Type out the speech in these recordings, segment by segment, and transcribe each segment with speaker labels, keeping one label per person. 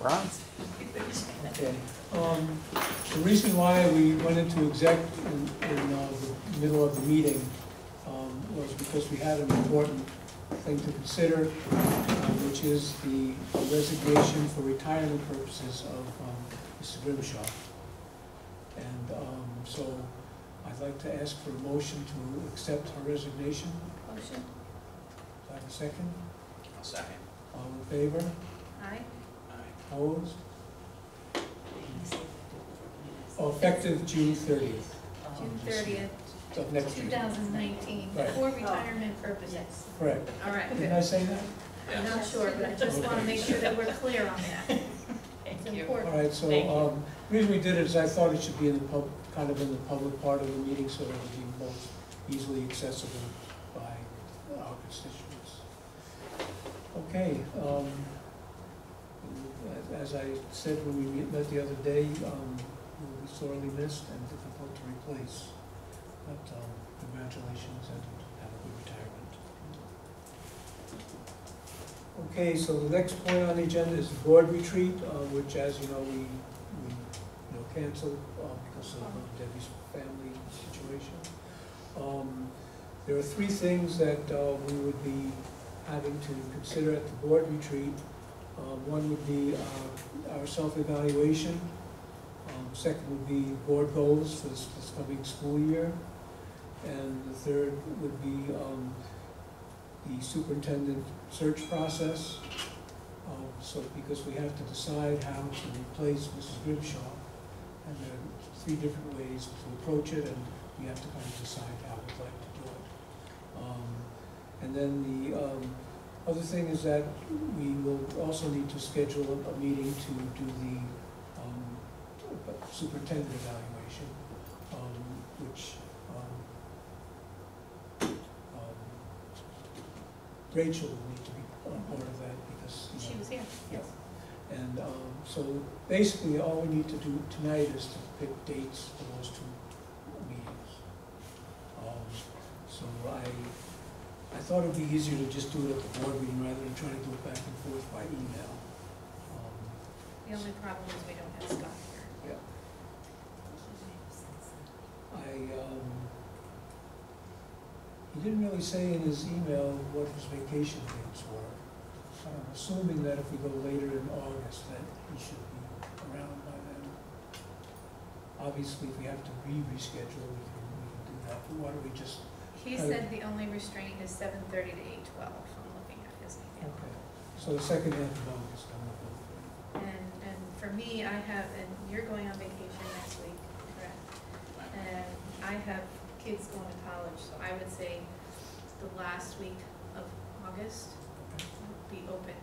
Speaker 1: We're on.
Speaker 2: Okay. The reason why we went into exec in the middle of the meeting was because we had an important thing to consider, which is the resignation for retirement purposes of Mrs. Grimshaw. And so I'd like to ask for a motion to accept her resignation.
Speaker 3: Motion.
Speaker 2: Do I have a second?
Speaker 1: I'll second.
Speaker 2: All in favor?
Speaker 3: Aye.
Speaker 1: Aye.
Speaker 2: Opposed? Oh, effective June 30th.
Speaker 3: June 30th,
Speaker 2: Of next year.
Speaker 3: 2019,
Speaker 2: Right.
Speaker 3: for retirement purposes.
Speaker 2: Correct.
Speaker 3: All right.
Speaker 2: Didn't I say that?
Speaker 3: I'm not sure, but I just want to make sure that we're clear on that. It's
Speaker 2: All
Speaker 3: important.
Speaker 2: right, so the reason we did it is I thought it should be in the kind of in the public part of the meeting so that it would be most easily accessible by our constituents. Okay, as I said when we met the other day, we will be sorely missed and difficult to replace. But congratulations and have a good retirement. Okay, so the next point on the agenda is the board retreat, which, as you know, we canceled because of Debbie's family situation. There are three things that we would be having to consider at the board retreat. One would be our self-evaluation. Second would be board goals for this coming school year. And the third would be the superintendent search process. So because we have to decide how to replace Mrs. Grimshaw, and there are three different ways to approach it, and we have to kind of decide how we'd like to do it. And then the other thing is that we will also need to schedule a meeting to do the superintendent evaluation, which Rachel will need to be part of that because
Speaker 3: She was here.
Speaker 2: Yes. And so basically all we need to do tonight is to pick dates for those two meetings. So I thought it'd be easier to just do it at the board meeting rather than trying to do it back and forth by email.
Speaker 3: The only problem is we don't have Scott here.
Speaker 2: Yeah. He didn't really say in his email what his vacation dates were. I'm assuming that if we go later in August, that he should be around by then. Obviously, if we have to reschedule, we can do that. But why don't we just?
Speaker 3: He said the only restraint is 7:30 to 8:12. I'm looking at his email.
Speaker 2: Okay. So the second half of August, I'm not going for.
Speaker 3: And for me, I have, and you're going on vacation next week, correct? And I have kids going to college, so I would say the last week of August would be open,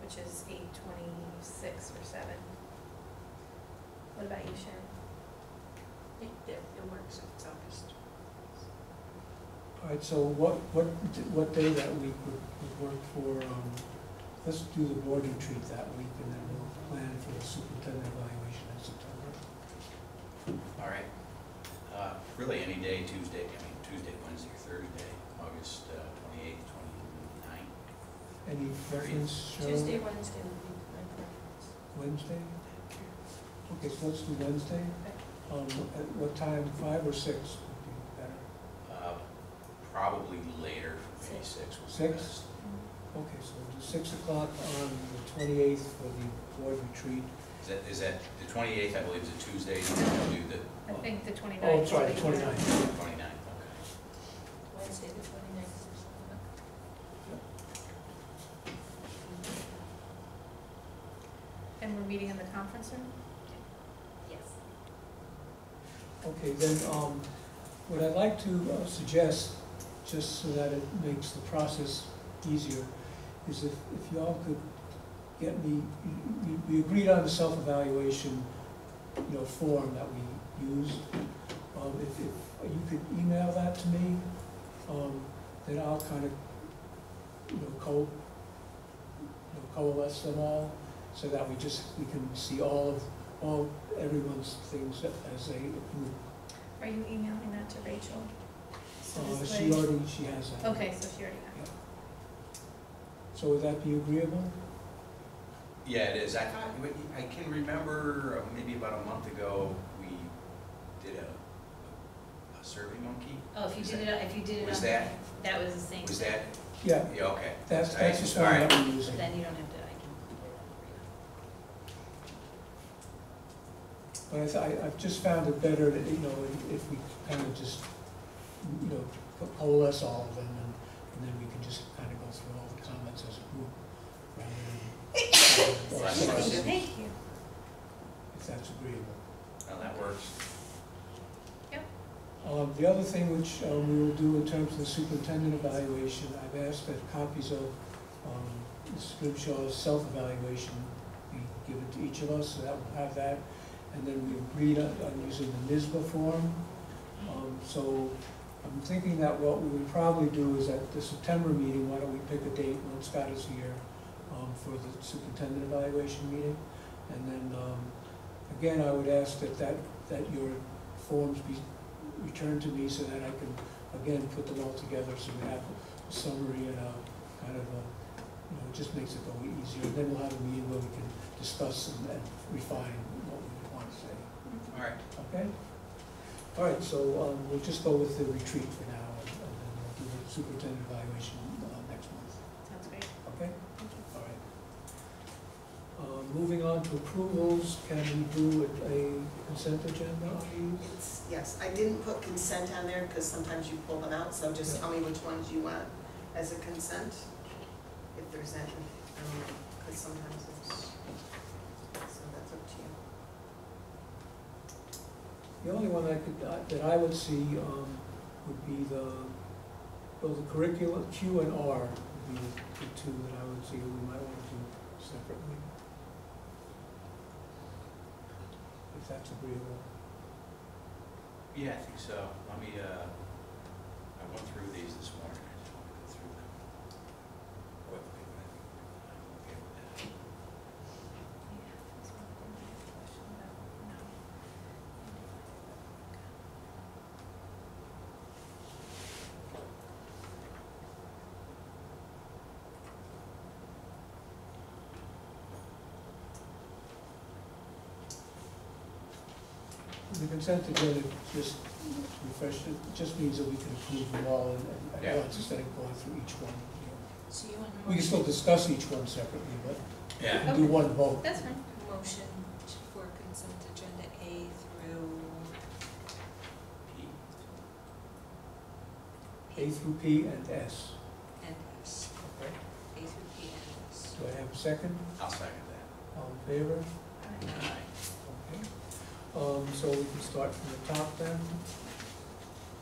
Speaker 3: which is 8/26 or 7. What about you, Sharon?
Speaker 4: It works, it's August.
Speaker 2: All right, so what day that week would work for, let's do the board retreat that week and then we'll plan for the superintendent evaluation in September.
Speaker 1: All right. Really any day, Tuesday, Tuesday, Wednesday, or Thursday, August 28th, 29th.
Speaker 2: Any preference, Cheryl?
Speaker 4: Tuesday, Wednesday would be my preference.
Speaker 2: Wednesday? Okay, so let's do Wednesday. At what time, 5 or 6 would be better?
Speaker 1: Probably later, maybe 6 would be
Speaker 2: 6?
Speaker 1: best.
Speaker 2: Okay, so we'll do 6 o'clock on the 28th for the board retreat.
Speaker 1: Is that the 28th, I believe, is a Tuesday, and then we'll do the
Speaker 3: I think the 29th.
Speaker 2: Oh, sorry, the 29th.
Speaker 1: 29th, okay.
Speaker 4: Wednesday, the 29th or something.
Speaker 3: And we're meeting in the conference room?
Speaker 4: Yes.
Speaker 2: Okay, then what I'd like to suggest, just so that it makes the process easier, is if y'all could get me, we agreed on the self-evaluation, form that we used. If you could email that to me, then I'll kind of, coalesce them all, so that we can see all everyone's things as they approve.
Speaker 3: Are you emailing that to Rachel? So this
Speaker 2: She
Speaker 3: way-
Speaker 2: has that.
Speaker 3: Okay, so she already has it.
Speaker 2: So would that be agreeable?
Speaker 1: Yeah, it is. I thought, I can remember maybe about a month ago, we did a Survey Monkey.
Speaker 3: Oh, if you did it
Speaker 1: Was
Speaker 3: on,
Speaker 1: that-
Speaker 3: that was the same.
Speaker 1: Was
Speaker 3: thing.
Speaker 1: that,
Speaker 2: Yeah,
Speaker 1: yeah, okay.
Speaker 2: that's
Speaker 1: I-
Speaker 2: the
Speaker 1: all
Speaker 2: sign
Speaker 1: right.
Speaker 2: that we're
Speaker 3: But
Speaker 2: using.
Speaker 3: then you don't have to, I can clear that for you.
Speaker 2: But I've just found it better that, you know, if we kind of just, you know, coalesce all of them, and then we can just kind of go through all the comments as a group, rather than,
Speaker 3: Thank you.
Speaker 2: if that's agreeable.
Speaker 1: Well, that works.
Speaker 2: The other thing which we will do in terms of the superintendent evaluation, I've asked that copies of Mrs. Grimshaw's self-evaluation be given to each of us, so that we'll have that. And then we agreed on using the NISBA form. So I'm thinking that what we would probably do is at the September meeting, why don't we pick a date when Scott is here for the superintendent evaluation meeting? And then, again, I would ask that your forms be returned to me so that I can, again, put them all together so we have a summary and a kind of a, you know, it just makes it go easier. And then we'll have a meeting where we can discuss and refine what we want to say.
Speaker 1: All right.
Speaker 2: Okay? All right, so we'll just go with the retreat for now, and then we'll do the superintendent evaluation next month.
Speaker 3: Sounds great.
Speaker 2: Okay?
Speaker 3: Thank you.
Speaker 2: All right. Moving on to approvals, can we do a consent agenda on these?
Speaker 5: Yes, I didn't put consent on there because sometimes you pull them out, so just tell me which ones you want as a consent, if there's any, because sometimes there's, so that's up to you.
Speaker 2: The only one that I would see would be the curriculum, Q and R would be the two that I would see we might want to do separately. If that's agreeable.
Speaker 1: Yeah, I think so. Let me, I went through these this morning. I just want to go through them quickly. But I'm okay with that.
Speaker 3: Yeah, that's one thing I have a question about now.
Speaker 2: The consent agenda, just to refresh, it just means that we can approve them all at
Speaker 1: Yeah.
Speaker 2: once instead of going through each one. You know.
Speaker 4: So you want a
Speaker 2: We can still
Speaker 4: motion,
Speaker 2: discuss each one separately, but we
Speaker 1: Yeah.
Speaker 2: can do one vote.
Speaker 3: That's fine.
Speaker 4: motion for consent agenda A through
Speaker 2: A through P and S.
Speaker 4: and S.
Speaker 2: Okay.
Speaker 4: A through P and S.
Speaker 2: Do I have a second?
Speaker 1: I'll second that.
Speaker 2: All in favor?
Speaker 1: Aye.
Speaker 2: Okay. So we can start from the top then.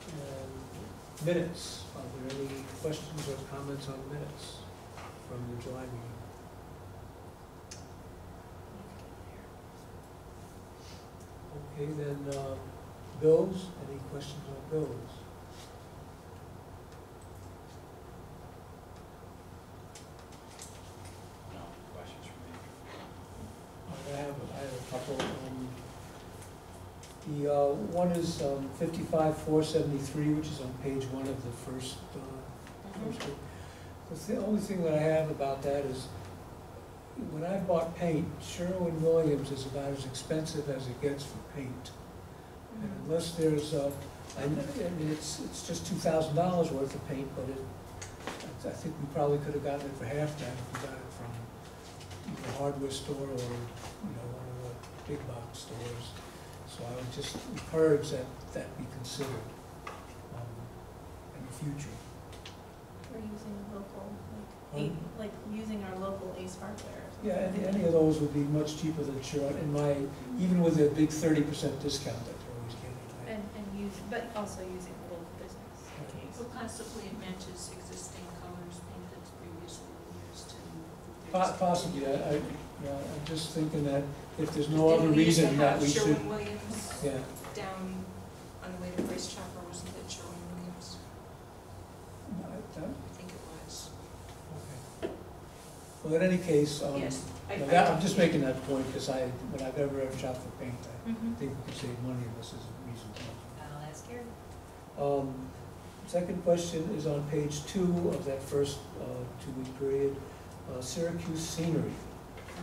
Speaker 2: And minutes, are there any questions or comments on minutes from the July meeting? Okay, then, bills, any questions on bills?
Speaker 1: No questions from me.
Speaker 2: I have a couple. The one is 55,473, which is on page one of the first. The only thing that I have about that is, when I bought paint, Sherwin-Williams is about as expensive as it gets for paint. And unless there's, I mean, it's just $2,000 worth of paint, but I think we probably could have gotten it for half that if we got it from either a hardware store or, you know, one of the big box stores. So I would just encourage that be considered in the future.
Speaker 3: We're using local,
Speaker 2: Hmm?
Speaker 3: like using our local Ace hardware. or something.
Speaker 2: Yeah, any of those would be much cheaper than Sherwin, even with a big 30% discount that they're always getting.
Speaker 3: And use, but also using a local business.
Speaker 2: Okay.
Speaker 4: So possibly it matches existing colors paint that's previously used and.
Speaker 2: Possibly, I'm just thinking that if there's no other reason that we should,
Speaker 4: Sherwin-Williams
Speaker 2: yeah.
Speaker 4: down on the way to Grace Chopper, wasn't it Sherwin-Williams? I think it was.
Speaker 2: Okay. Well, in any case,
Speaker 4: Yes.
Speaker 2: I'm just making that point because when I've ever shopped for paint, I
Speaker 3: Mhm.
Speaker 2: think we can save money and this is a reason.
Speaker 3: I'll ask Gary.
Speaker 2: Second question is on page 2 of that first 2-week period, Syracuse scenery.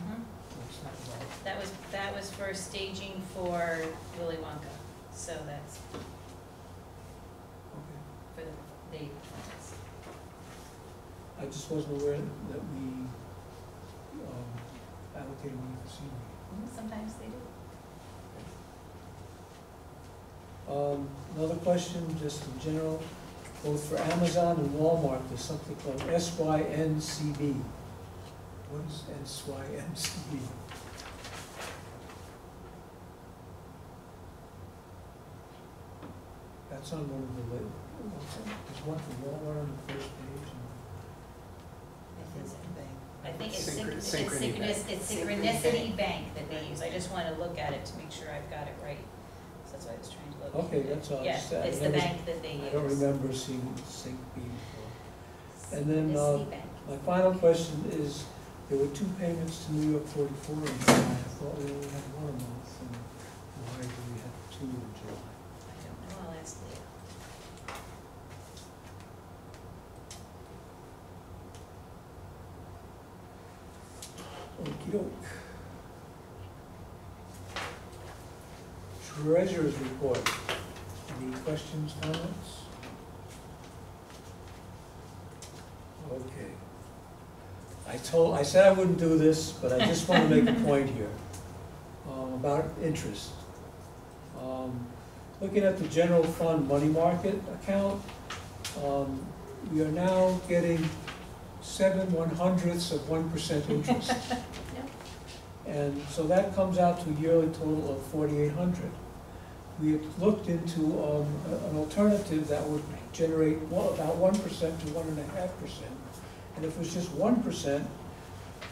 Speaker 2: What's that about?
Speaker 6: That was for staging for Willy Wonka, so that's
Speaker 2: Okay.
Speaker 6: for the performance.
Speaker 2: I just wasn't aware that we allocated money for scenery.
Speaker 6: Sometimes they do.
Speaker 2: Another question, just in general, both for Amazon and Walmart, there's something called SYNCB. What is SYNCB? That's on one of the, there's one for Walmart on the first page.
Speaker 6: I think it's
Speaker 7: Synchrony Bank.
Speaker 6: Synchronicity Bank that they use. I just want to look at it to make sure I've got it right. So that's why I was trying to look.
Speaker 2: Okay, that's all.
Speaker 6: Yeah,
Speaker 2: Just,
Speaker 6: it's the bank that they use.
Speaker 2: I don't remember seeing SYNCB before. And then,
Speaker 6: Synchronicity Bank.
Speaker 2: my final question is, there were 2 payments to New York 44 in July. I thought we only had 1 a month, and why do we have 2 in July?
Speaker 6: I don't know, I'll ask Leah.
Speaker 2: Okey-doke. Treasurer's report. Any questions, comments? Okay. I said I wouldn't do this, but I just want to make a point here about interest. Looking at the general fund money market account, we are now getting 7/100ths of 1% interest. And so that comes out to a yearly total of 4,800. We had looked into an alternative that would generate about 1% to 1.5%. And if it was just 1%,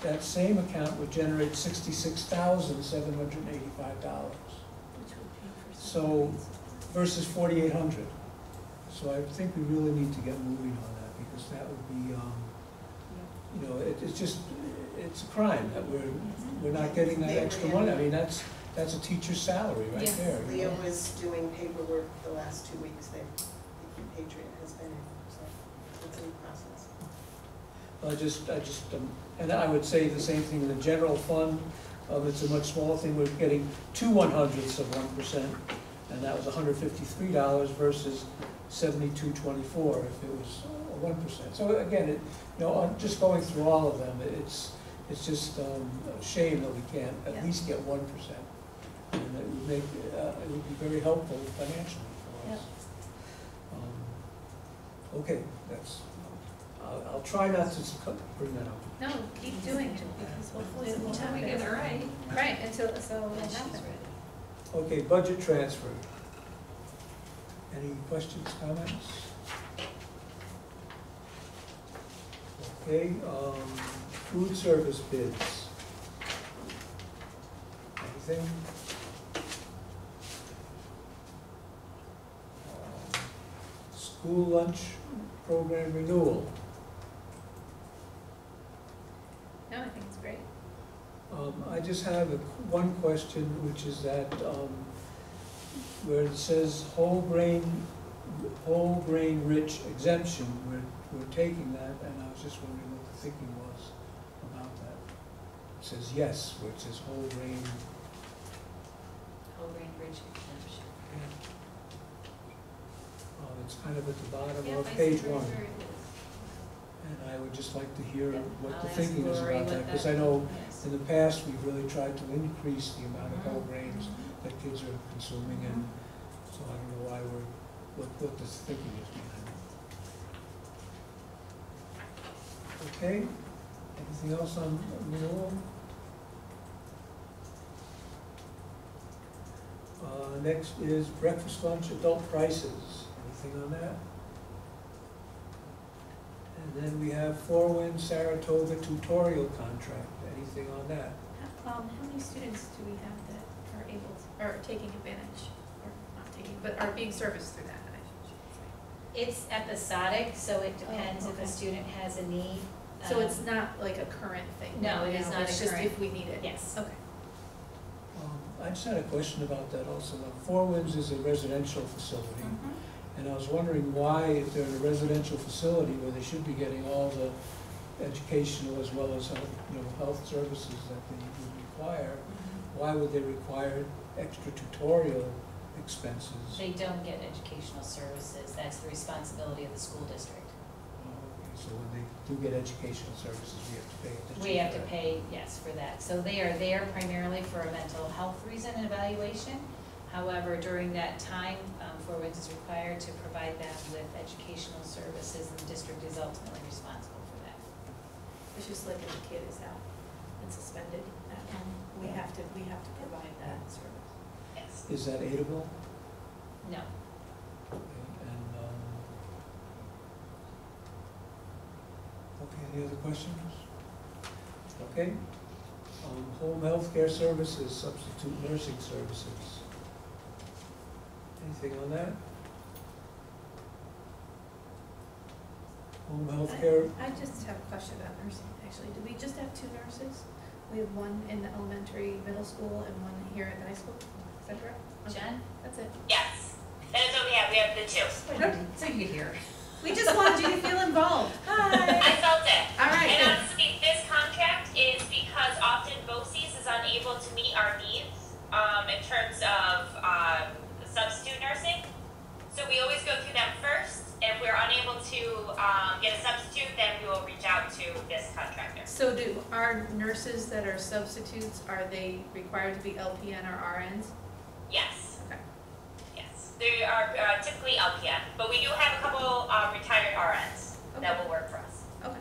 Speaker 2: that same account would generate $66,785. So, versus 4,800. So I think we really need to get moving on that, because that would be, you know, it's a crime that we're not getting that extra money. I mean, that's a teacher's salary right
Speaker 3: Yes.
Speaker 2: there. you
Speaker 5: Leah
Speaker 2: know?
Speaker 5: was doing paperwork the last 2 weeks, the Patriot has been in, so it's in process.
Speaker 2: And I would say the same thing in the general fund. It's a much smaller thing. We're getting 2/100ths of 1%, and that was $153 versus $72.24 if it was 1%. So again, just going through all of them, it's just a shame that we can't at least get 1%. And it would make, it would be very helpful financially for us. Okay, I'll try not to bring that up.
Speaker 3: No, keep doing it, because hopefully it will
Speaker 6: Until we
Speaker 3: happen.
Speaker 6: get it right.
Speaker 3: Right, so it will
Speaker 6: Then she's
Speaker 3: happen.
Speaker 6: ready.
Speaker 2: Okay, budget transfer. Any questions, comments? Okay, food service bids. Anything? School lunch program renewal.
Speaker 3: No, I think it's great.
Speaker 2: I just have one question, which is that where it says whole grain rich exemption, we're taking that, and I was just wondering what the thinking was about that. It says yes, where it says whole grain.
Speaker 6: Whole grain rich exemption.
Speaker 2: It's kind of at the bottom
Speaker 3: Yeah,
Speaker 2: of
Speaker 3: I see
Speaker 2: page
Speaker 3: where
Speaker 2: 1.
Speaker 3: it is.
Speaker 2: And I would just like to hear
Speaker 6: Yep,
Speaker 2: what
Speaker 6: I'll
Speaker 2: the
Speaker 6: ask
Speaker 2: thinking is
Speaker 6: Lori
Speaker 2: about
Speaker 6: what
Speaker 2: that, because
Speaker 6: that
Speaker 2: I know
Speaker 6: is.
Speaker 2: in the past, we've really tried to increase the amount of whole
Speaker 6: Mhm.
Speaker 2: grains that kids are consuming, and so I don't know why what this thinking is behind it. Okay, anything else on renewal? Next is breakfast, lunch, adult prices. Anything on that? And then we have Four Winds Saratoga tutorial contract. Anything on that?
Speaker 3: How many students do we have that are able to, are taking advantage, or not taking, but are being serviced through that, I should say?
Speaker 6: It's episodic, so it depends if
Speaker 3: okay.
Speaker 6: a student has a need.
Speaker 3: So it's not like a current thing?
Speaker 6: No, it is
Speaker 3: now,
Speaker 6: not
Speaker 3: it's
Speaker 6: a
Speaker 3: just
Speaker 6: current-
Speaker 3: if we need it?
Speaker 6: Yes.
Speaker 3: Okay.
Speaker 2: I just had a question about that also. Now, Four Winds is a residential facility, and I was wondering why, if they're in a residential facility where they should be getting all the educational as well as health services that they would require, why would they require extra tutorial expenses?
Speaker 6: They don't get educational services, that's the responsibility of the school district.
Speaker 2: Okay, so when they do get educational services, we have to pay attention.
Speaker 6: We have to pay, yes, for that. So they are there primarily for a mental health reason and evaluation. However, during that time, Four Winds is required to provide them with educational services, and the district is ultimately responsible for that.
Speaker 3: It's just like if a kid is out and suspended at home, we have to provide that service.
Speaker 6: Yes.
Speaker 2: Is that aidable?
Speaker 6: No.
Speaker 2: And, okay, any other questions? Okay. Home health care services, substitute nursing services. Anything on that? Home health care,
Speaker 3: I just have a question about nursing, actually. Do we just have 2 nurses? We have one in the elementary, middle school, and one here at the high school? Is that correct? Okay.
Speaker 6: Jen?
Speaker 3: That's it.
Speaker 7: Yes, that is what we have. We have the 2.
Speaker 6: So you could hear.
Speaker 3: We just wanted you to feel involved. Hi.
Speaker 7: I felt it.
Speaker 3: All right.
Speaker 7: And honestly, this contract is because often BOCES is unable to meet our needs in terms of substitute nursing. So we always go through them first. If we're unable to get a substitute, then we will reach out to this contractor.
Speaker 3: So do our nurses that are substitutes, are they required to be LPN or RNs?
Speaker 7: Yes.
Speaker 3: Okay.
Speaker 7: Yes. They are typically LPN, but we do have a couple retired RNs that will work for us.
Speaker 3: Okay.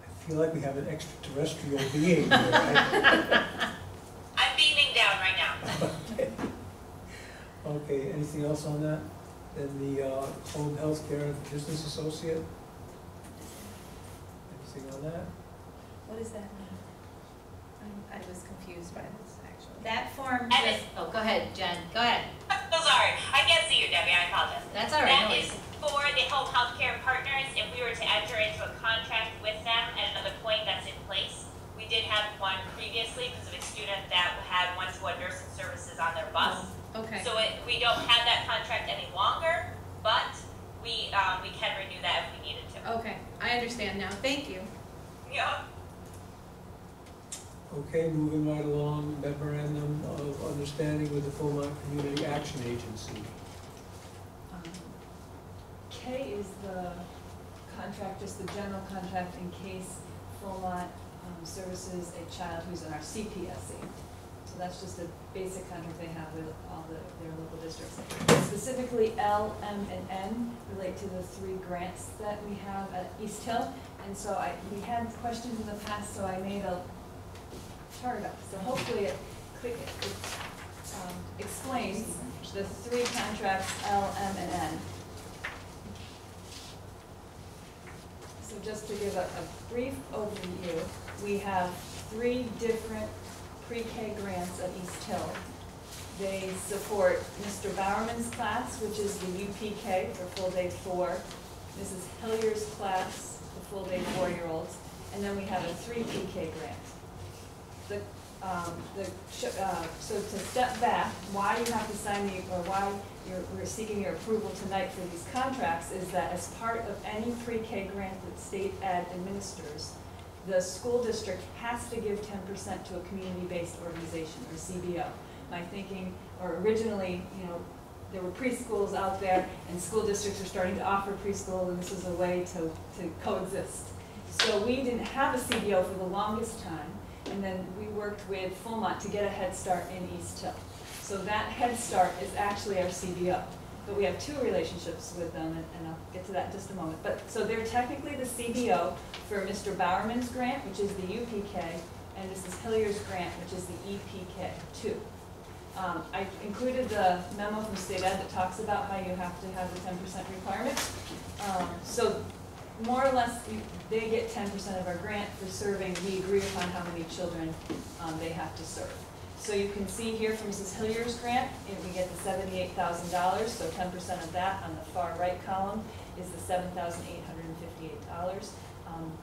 Speaker 2: I feel like we have an extraterrestrial being here, right?
Speaker 7: I'm beaming down right now.
Speaker 2: Okay. Okay, anything else on that? Then the home health care business associate? Anything on that?
Speaker 3: What does that mean? I was confused by this, actually.
Speaker 6: That form
Speaker 7: And
Speaker 6: just, oh, go ahead, Jen, go ahead.
Speaker 7: So sorry. I can't see you, Debbie. I apologize.
Speaker 6: That's all right, no
Speaker 7: That is
Speaker 6: worries.
Speaker 7: for the home healthcare partners. If we were to enter into a contract with them at another point that's in place, we did have one previously because of a student that had one-to-one nursing services on their bus.
Speaker 3: Okay.
Speaker 7: So we don't have that contract any longer, but we can renew that if we needed to.
Speaker 3: Okay, I understand now. Thank you.
Speaker 7: Yeah.
Speaker 2: Okay, moving right along, memorandum of understanding with the Fulmont Community Action Agency.
Speaker 8: K is the contract, just the general contract in case Fulmont services a child who's in our CPSC. So that's just a basic contract they have with all their local districts. Specifically, L, M, and N relate to the 3 grants that we have at East Hill. And so we had questions in the past, so I made a chart up. So hopefully it explains the 3 contracts, L, M, and N. So just to give a brief overview, we have 3 different pre-K grants at East Hill. They support Mr. Bowerman's class, which is the UPK for full day 4, Mrs. Hillier's class, the full day 4-year-olds, and then we have a 3 PK grant. So to step back, why you have to sign why we're seeking your approval tonight for these contracts is that as part of any pre-K grant that state ed administers, the school district has to give 10% to a community-based organization, or CBO. My thinking, or originally, there were preschools out there, and school districts are starting to offer preschool, and this is a way to coexist. So we didn't have a CBO for the longest time, and then we worked with Fulmont to get a Head Start in East Hill. So that Head Start is actually our CBO. But we have 2 relationships with them, and I'll get to that in just a moment. But so they're technically the CBO for Mr. Bowerman's grant, which is the UPK, and Mrs. Hillier's grant, which is the EPK2. I included the memo from State Ed that talks about how you have to have the 10% requirement. So more or less, they get 10% of our grant for serving. We agree upon how many children they have to serve. So you can see here from Mrs. Hillier's grant, we get the $78,000, so 10% of that on the far right column is the $7,858.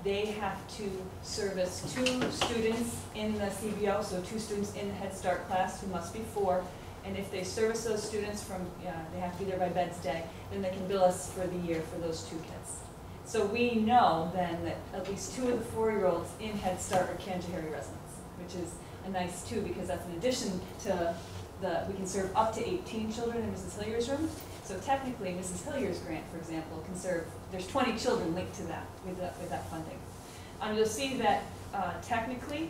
Speaker 8: They have to service 2 students in the CBO, so 2 students in the Head Start class, who must be 4. And if they service those students from, they have to be there by Bed's Day, then they can bill us for the year for those 2 kids. So we know then that at least 2 of the 4-year-olds in Head Start are Canajoharie residents, which is a nice too, because that's in addition to we can serve up to 18 children in Mrs. Hillier's room. So technically, Mrs. Hillier's grant, for example, can serve, there's 20 children linked to that with that funding. You'll see that technically,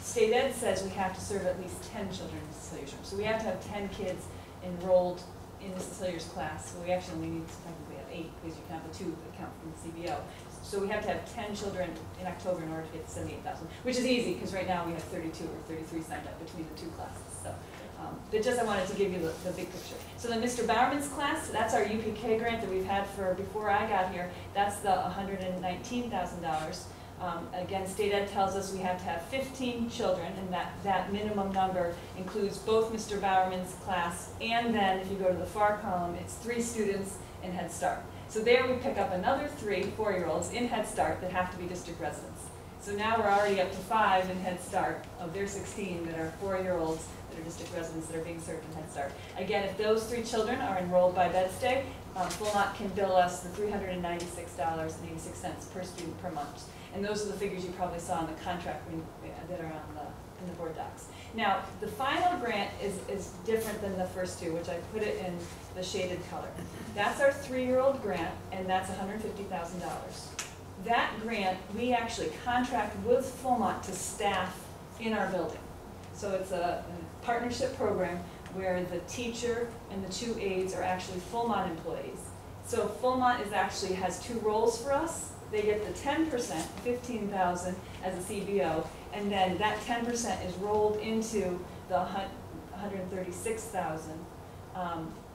Speaker 8: state ed says we have to serve at least 10 children in Mrs. Hillier's room. So we have to have 10 kids enrolled in Mrs. Hillier's class. So we actually only need to technically have 8, because you can have the 2 that count from the CBO. So we have to have 10 children in October in order to get to 78,000, which is easy, because right now we have 32 or 33 signed up between the 2 classes. So, but just I wanted to give you the big picture. So then Mr. Bowerman's class, that's our UPK grant that we've had for before I got here. That's the $119,000. Again, state ed tells us we have to have 15 children, and that minimum number includes both Mr. Bowerman's class, and then if you go to the far column, it's 3 students in Head Start. So there we pick up another 3 4-year-olds in Head Start that have to be district residents. So now we're already up to 5 in Head Start of their 16 that are 4-year-olds that are district residents that are being served in Head Start. Again, if those 3 children are enrolled by Bedstay, Fulmont can bill us the $396.86 per student per month. And those are the figures you probably saw in the contract that are in the board docs. Now, the final grant is different than the first 2, which I put it in the shaded color. That's our 3-year-old grant, and that's $150,000. That grant, we actually contract with Fulmont to staff in our building. So it's a partnership program where the teacher and the 2 aides are actually Fulmont employees. So Fulmont actually has 2 roles for us. They get the 10%, $15,000 as a CBO, and then that 10% is rolled into the $136,000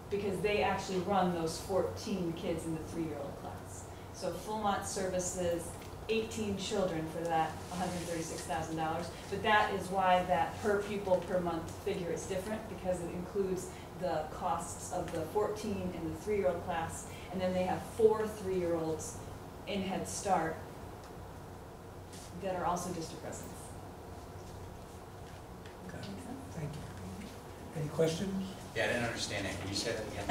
Speaker 8: because they actually run those 14 kids in the 3-year-old class. So Fulmont services 18 children for that $136,000, but that is why that per pupil per month figure is different, because it includes the costs of the 14 in the 3-year-old class, and then they have 4 3-year-olds in Head Start that are also district residents.
Speaker 2: Okay, thank you. Any questions?
Speaker 1: Yeah, I didn't understand that. Can you say that again?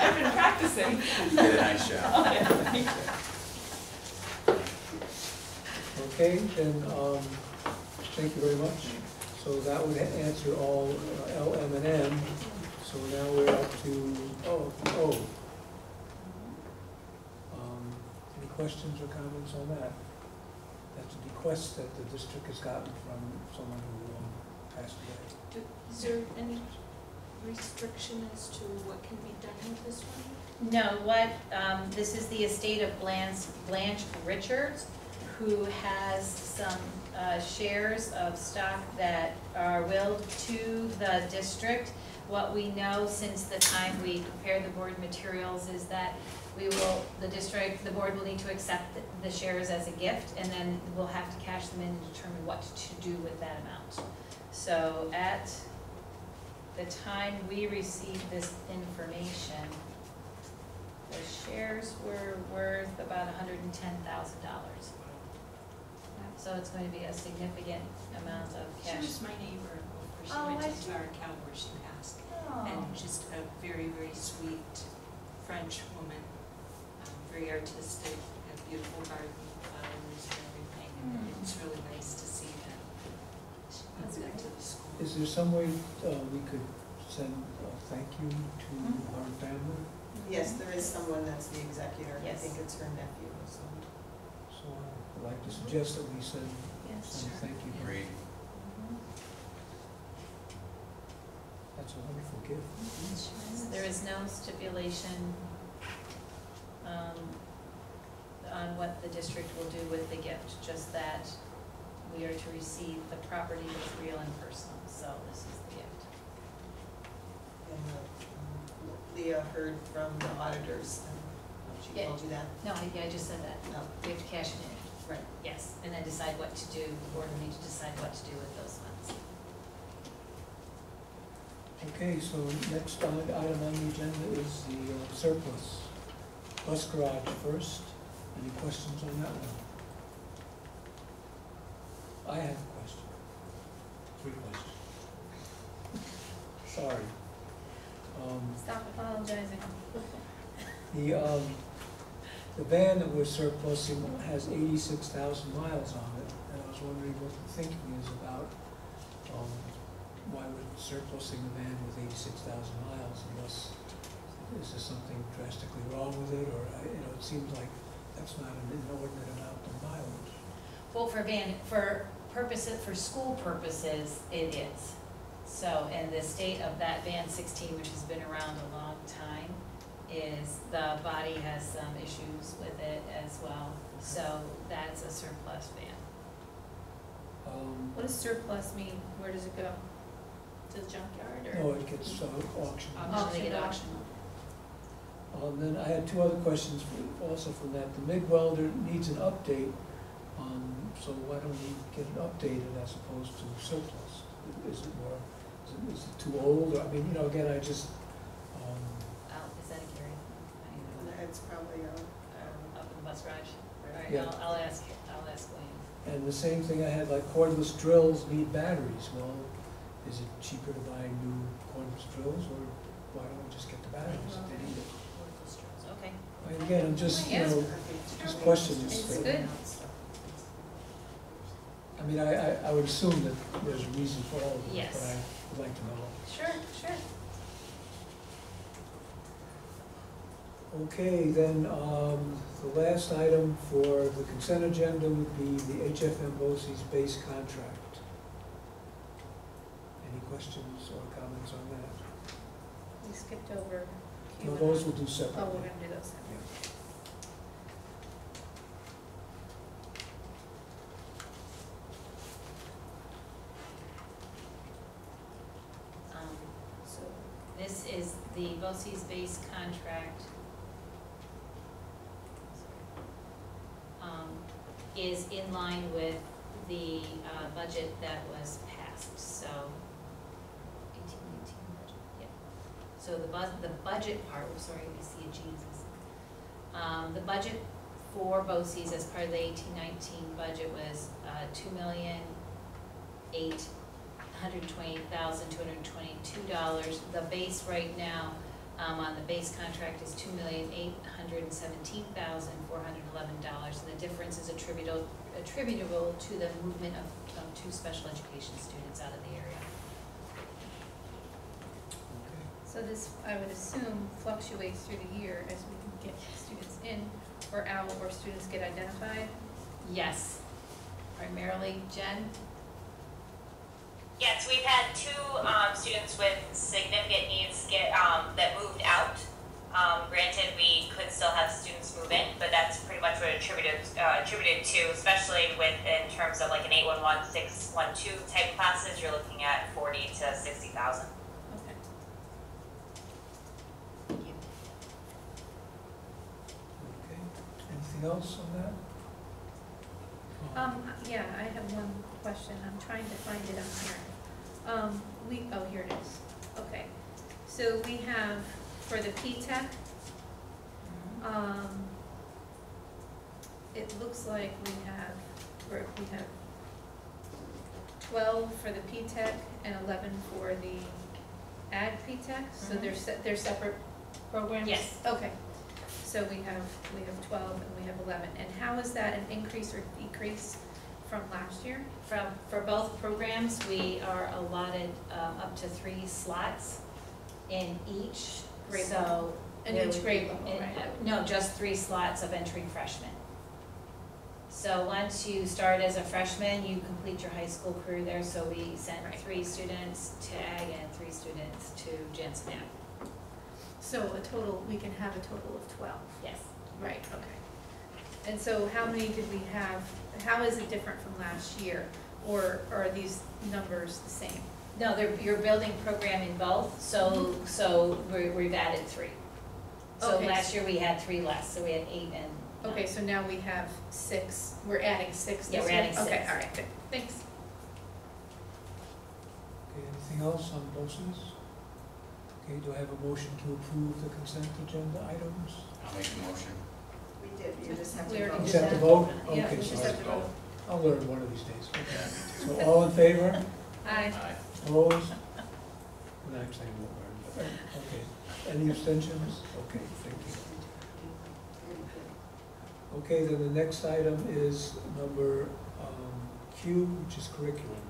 Speaker 8: I've been practicing.
Speaker 1: You did a nice job.
Speaker 8: Okay, thank you.
Speaker 2: Okay, then, thank you very much. So that would answer all L, M, and N. So now we're up to O. Any questions or comments on that? That's a bequest that the district has gotten from someone who passed away.
Speaker 4: Is there any restriction as to what can be done with this one?
Speaker 6: No, this is the estate of Blanche Richards, who has some shares of stock that are willed to the district. What we know since the time we prepared the board materials is that the board will need to accept the shares as a gift, and then we'll have to cash them in and determine what to do with that amount. So at the time we received this information, the shares were worth about $110,000. So it's going to be a significant amount of
Speaker 4: She
Speaker 6: cash.
Speaker 4: was my neighbor before she
Speaker 6: Oh,
Speaker 4: went
Speaker 6: I
Speaker 4: into
Speaker 6: see.
Speaker 4: our account where she passed.
Speaker 6: Oh.
Speaker 4: And just a very, very sweet French woman, very artistic, had a beautiful garden, flowers and everything. And it's really nice to see that she went back to the school.
Speaker 2: Is there some way we could send a thank you to our family?
Speaker 5: Yes, there is someone that's the executor. I
Speaker 6: Yes.
Speaker 5: think it's her nephew or something.
Speaker 2: So I'd like to suggest that we send
Speaker 6: Yes,
Speaker 2: some thank you.
Speaker 1: Agreed.
Speaker 2: That's a wonderful gift.
Speaker 6: There is no stipulation on what the district will do with the gift, just that we are to receive the property that's real and personal, so this is the gift.
Speaker 5: And Leah heard from the auditors, and she
Speaker 6: Yeah.
Speaker 5: told you that?
Speaker 6: No, I just said that.
Speaker 5: No.
Speaker 6: We have to cash it in.
Speaker 5: Right.
Speaker 6: Yes, and then decide what to do. The board will need to decide what to do with those funds.
Speaker 2: Okay, so next item on the agenda is the surplus. Bus garage first. Any questions on that one? I have a question. 3 questions. Sorry.
Speaker 3: Stop apologizing.
Speaker 2: The van that we're surplusing has 86,000 miles on it, and I was wondering what the thinking is about, why we're surplusing the van with 86,000 miles, unless, is there something drastically wrong with it, or, it seems like that's not an inordinate amount of mileage.
Speaker 6: Well, for school purposes, it is. So, and the state of that van 16, which has been around a long time, is the body has some issues with it as well. So that's a surplus van.
Speaker 3: What does surplus mean? Where does it go? To the junkyard or?
Speaker 2: No, it gets auctioned.
Speaker 6: They get auctioned.
Speaker 2: Then I had two other questions also from that. The MIG welder needs an update, so why don't we get it updated as opposed to surplus? Is it too old? I mean, again, I just,
Speaker 6: Is that a Gary? I don't know.
Speaker 5: It's probably,
Speaker 6: Up in the bus garage? All right,
Speaker 2: Yeah.
Speaker 6: I'll ask Wayne.
Speaker 2: and the same thing I had, like cordless drills need batteries. Well, is it cheaper to buy new cordless drills, or why don't we just get the batteries if they need it?
Speaker 6: Okay.
Speaker 2: I mean, again, I'm just,
Speaker 3: Yeah.
Speaker 2: just questions.
Speaker 3: It's good.
Speaker 2: I mean, I would assume that there's a reason for all of it,
Speaker 6: Yes.
Speaker 2: but I would like to know.
Speaker 3: Sure.
Speaker 2: Okay, then, the last item for the consent agenda would be the HFM BOCES base contract. Any questions or comments on that?
Speaker 3: We skipped over.
Speaker 2: No, those we'll do separately.
Speaker 3: Oh, we're gonna do those separately.
Speaker 6: So this is the BOCES base contract. Is in line with the budget that was passed, so 18-19 budget, yeah. So the budget part, oh, sorry, I see a Jesus. The budget for BOCES as part of the 18-19 budget was $2,828,222. The base right now on the base contract is $2,817,411, and the difference is attributable to the movement of two special education students out of the area.
Speaker 2: Okay.
Speaker 3: So this, I would assume, fluctuates through the year as we can get students in or out, or students get identified?
Speaker 6: Yes, primarily, Jen?
Speaker 7: Yes, we've had two students with significant needs get that moved out. Granted, we could still have students move in, but that's pretty much what attributed to, especially in terms of like an 811, 612 type classes. You're looking at 40 to 60,000.
Speaker 3: Okay.
Speaker 6: Thank you.
Speaker 2: Okay, anything else on that?
Speaker 3: Yeah, I have one question. I'm trying to find it on here. Oh, here it is. Okay. So we have, for the P-TECH, it looks like we have 12 for the P-TECH and 11 for the Ag P-TECH, so they're separate programs?
Speaker 6: Yes.
Speaker 3: Okay, so we have 12 and we have 11, and how is that an increase or decrease from last year?
Speaker 6: For both programs, we are allotted up to 3 slots in each.
Speaker 3: Grade
Speaker 6: So
Speaker 3: level. In
Speaker 6: there
Speaker 3: each
Speaker 6: would
Speaker 3: grade
Speaker 6: be-
Speaker 3: level,
Speaker 6: in-
Speaker 3: right?
Speaker 6: No, just 3 slots of entering freshmen. So once you start as a freshman, you complete your high school career there, so we sent
Speaker 3: Right.
Speaker 6: 3 students to Ag and 3 students to Jensen Ag.
Speaker 3: So we can have a total of 12?
Speaker 6: Yes.
Speaker 3: Right, okay. And so how many did we have, how is it different from last year? Or are these numbers the same?
Speaker 6: No, you're building program in both, so we've added 3. So
Speaker 3: Okay.
Speaker 6: last year we had 3 less, so we had 8 and.
Speaker 3: Okay, so now we have 6, we're adding 6 this
Speaker 6: Yeah, we're
Speaker 3: year?
Speaker 6: adding 6.
Speaker 3: Okay, all right, good, thanks.
Speaker 2: Okay, anything else on BOCES? Okay, do I have a motion to approve the consent agenda items?
Speaker 1: I'll make a motion.
Speaker 5: we did, you just have
Speaker 3: We
Speaker 5: to
Speaker 3: already
Speaker 5: vote.
Speaker 2: Just
Speaker 3: did
Speaker 2: have to
Speaker 3: that.
Speaker 2: vote?
Speaker 3: Yeah,
Speaker 2: Okay,
Speaker 3: we just
Speaker 2: so
Speaker 3: have to vote.
Speaker 2: I'll learn one of these days.
Speaker 1: Yeah,
Speaker 2: Okay.
Speaker 1: me too.
Speaker 2: So all in favor?
Speaker 3: Aye.
Speaker 1: Aye.
Speaker 2: Opposed? No, actually, I won't learn, but, okay. Any abstentions? Okay, thank you. Okay, then the next item is number Q, which is curriculum.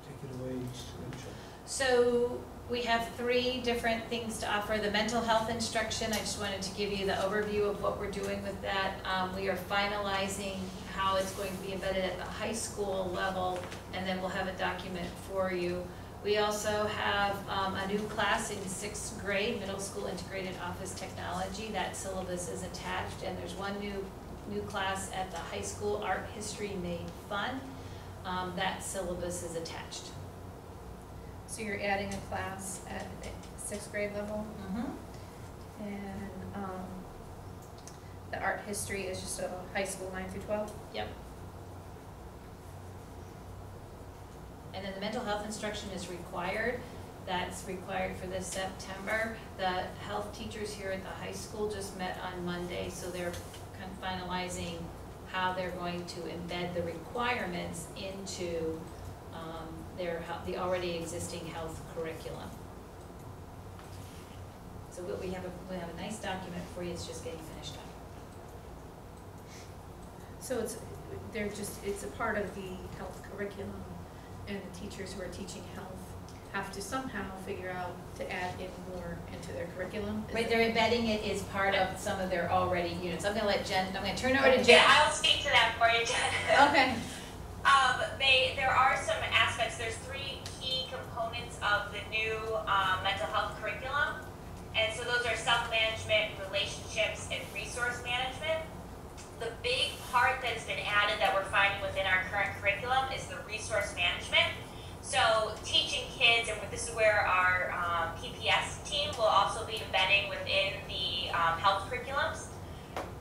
Speaker 2: Take it away, Rachel.
Speaker 6: So we have 3 different things to offer. The mental health instruction, I just wanted to give you the overview of what we're doing with that. We are finalizing how it's going to be embedded at the high school level, and then we'll have a document for you. We also have a new class in 6th grade, middle school integrated office technology. That syllabus is attached, and there's one new class at the high school, art history made fun. That syllabus is attached.
Speaker 3: So you're adding a class at the 6th grade level, and the art history is just a high school 9 through 12?
Speaker 6: Yep. And then the mental health instruction is required. That's required for this September. The health teachers here at the high school just met on Monday, so they're kind of finalizing how they're going to embed the requirements into the already existing health curriculum. So we have a nice document for you. It's just getting finished up.
Speaker 3: So it's a part of the health curriculum, and the teachers who are teaching health have to somehow figure out to add in more into their curriculum?
Speaker 6: Right, they're embedding it as part of some of their already units. I'm gonna let Jen, I'm gonna turn it over to Jen.
Speaker 7: Yeah, I'll speak to that for you, Jen.
Speaker 3: Okay.
Speaker 7: There are some aspects, there's 3 key components of the new mental health curriculum. And so those are self-management, relationships, and resource management. The big part that's been added that we're finding within our current curriculum is the resource management. So teaching kids, and this is where our PPS team will also be embedding within the health curriculums,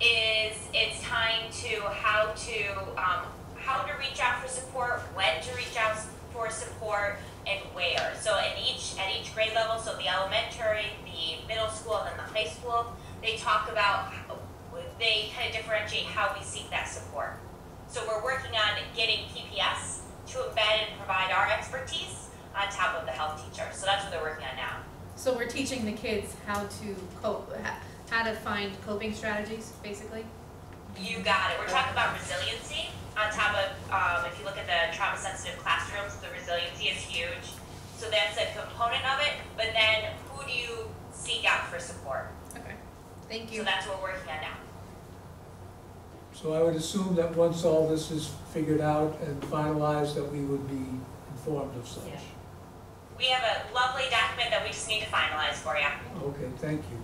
Speaker 7: is it's tying to how to reach out for support, when to reach out for support, and where. So at each grade level, so the elementary, the middle school, and then the high school, they talk about, they kind of differentiate how we seek that support. So we're working on getting PPS to embed and provide our expertise on top of the health teacher. So that's what they're working on now.
Speaker 3: So we're teaching the kids how to cope, how to find coping strategies, basically?
Speaker 7: You got it. We're talking about resiliency on top of, if you look at the trauma-sensitive classrooms, the resiliency is huge. So that's a component of it, but then who do you seek out for support?
Speaker 3: Okay, thank you.
Speaker 7: So that's what we're working on now.
Speaker 2: So I would assume that once all this is figured out and finalized, that we would be informed of such.
Speaker 6: Yeah.
Speaker 7: We have a lovely document that we just need to finalize for you.
Speaker 2: Okay, thank you.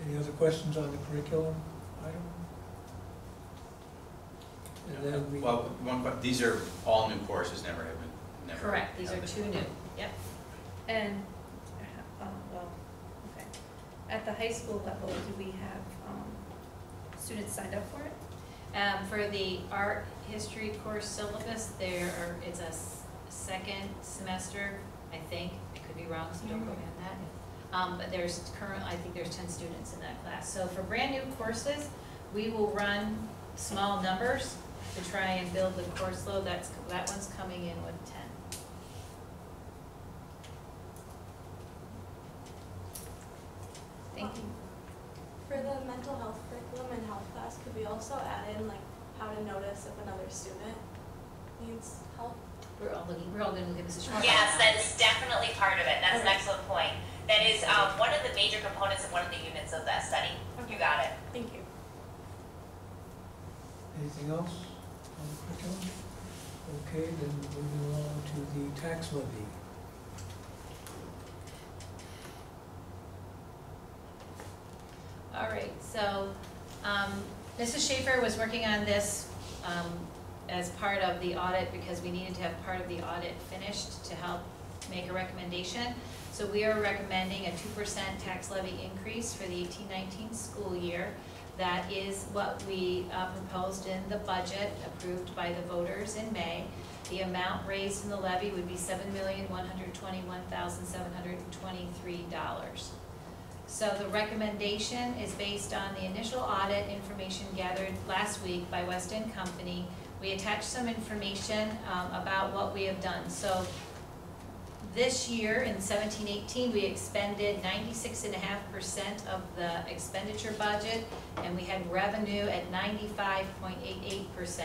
Speaker 2: Any other questions on the curriculum item? And then we.
Speaker 1: Well, these are all new courses, never.
Speaker 6: Correct, these are 2 new, yep.
Speaker 3: And, okay. At the high school level, do we have students signed up for it?
Speaker 6: For the art history course syllabus, it's a 2nd semester, I think. I could be wrong, so don't quote me on that. But I think there's 10 students in that class. So for brand new courses, we will run small numbers to try and build the course load. That one's coming in with 10. Thank you.
Speaker 9: For the mental health curriculum and health class, could we also add in like how to notice if another student needs help?
Speaker 6: We're all going to look at this.
Speaker 7: Yes, that is definitely part of it. That's an excellent point. That is one of the major components of one of the units of that study.
Speaker 9: Okay.
Speaker 7: You got it.
Speaker 9: Thank you.
Speaker 2: Anything else on the curriculum? Okay, then moving on to the tax levy.
Speaker 6: All right, so Mrs. Schaefer was working on this as part of the audit because we needed to have part of the audit finished to help make a recommendation. So we are recommending a 2% tax levy increase for the 18-19 school year. That is what we proposed in the budget approved by the voters in May. The amount raised in the levy would be $7,121,723. So the recommendation is based on the initial audit information gathered last week by West End Company. We attached some information about what we have done. So This year, in 17-18, we expended 96.5% of the expenditure budget, and we had revenue at 95.88%.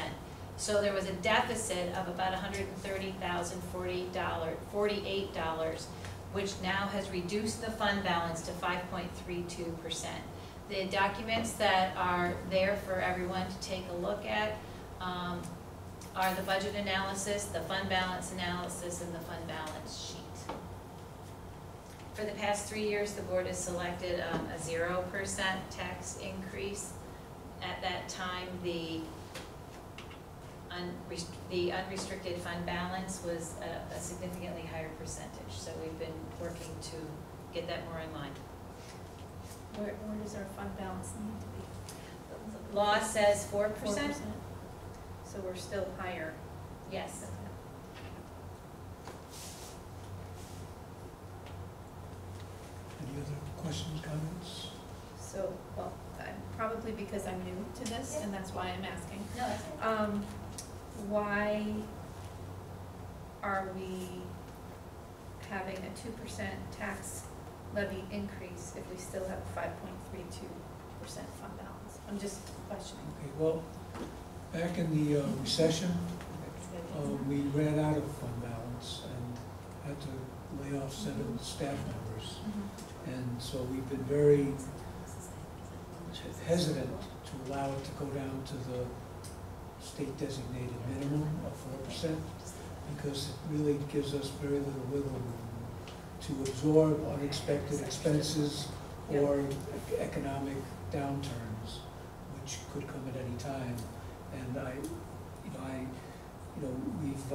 Speaker 6: So there was a deficit of about $130,048, which now has reduced the fund balance to 5.32%. The documents that are there for everyone to take a look at are the budget analysis, the fund balance analysis, and the fund balance sheet. For the past 3 years, the board has selected a 0% tax increase. At that time, the unrestricted fund balance was a significantly higher percentage. So we've been working to get that more in line.
Speaker 3: Where does our fund balance need to be?
Speaker 6: Law says 4%.
Speaker 3: 4%. So we're still higher.
Speaker 6: Yes.
Speaker 2: Any other questions, comments?
Speaker 3: So, well, probably because I'm new to this, and that's why I'm asking.
Speaker 6: No, that's okay.
Speaker 3: Why are we having a 2% tax levy increase if we still have a 5.32% fund balance? I'm just questioning.
Speaker 2: Okay, well, back in the recession, we ran out of fund balance and had to lay off 7 staff members. And so we've been very hesitant to allow it to go down to the state designated minimum of 4%, because it really gives us very little wiggle room to absorb unexpected expenses or economic downturns, which could come at any time. And we've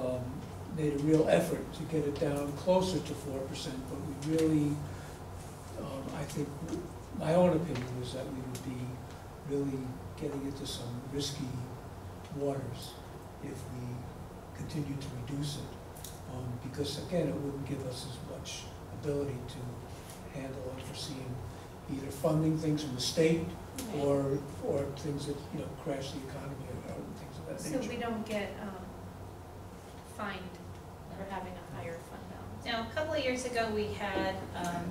Speaker 2: made a real effort to get it down closer to 4%, but we really, I think, my own opinion was that we would be really getting into some risky waters if we continued to reduce it, because again, it wouldn't give us as much ability to handle unforeseen either funding things from the state or things that crash the economy or things of that nature.
Speaker 3: So we don't get fined for having a higher fund balance?
Speaker 6: Now, a couple of years ago, we had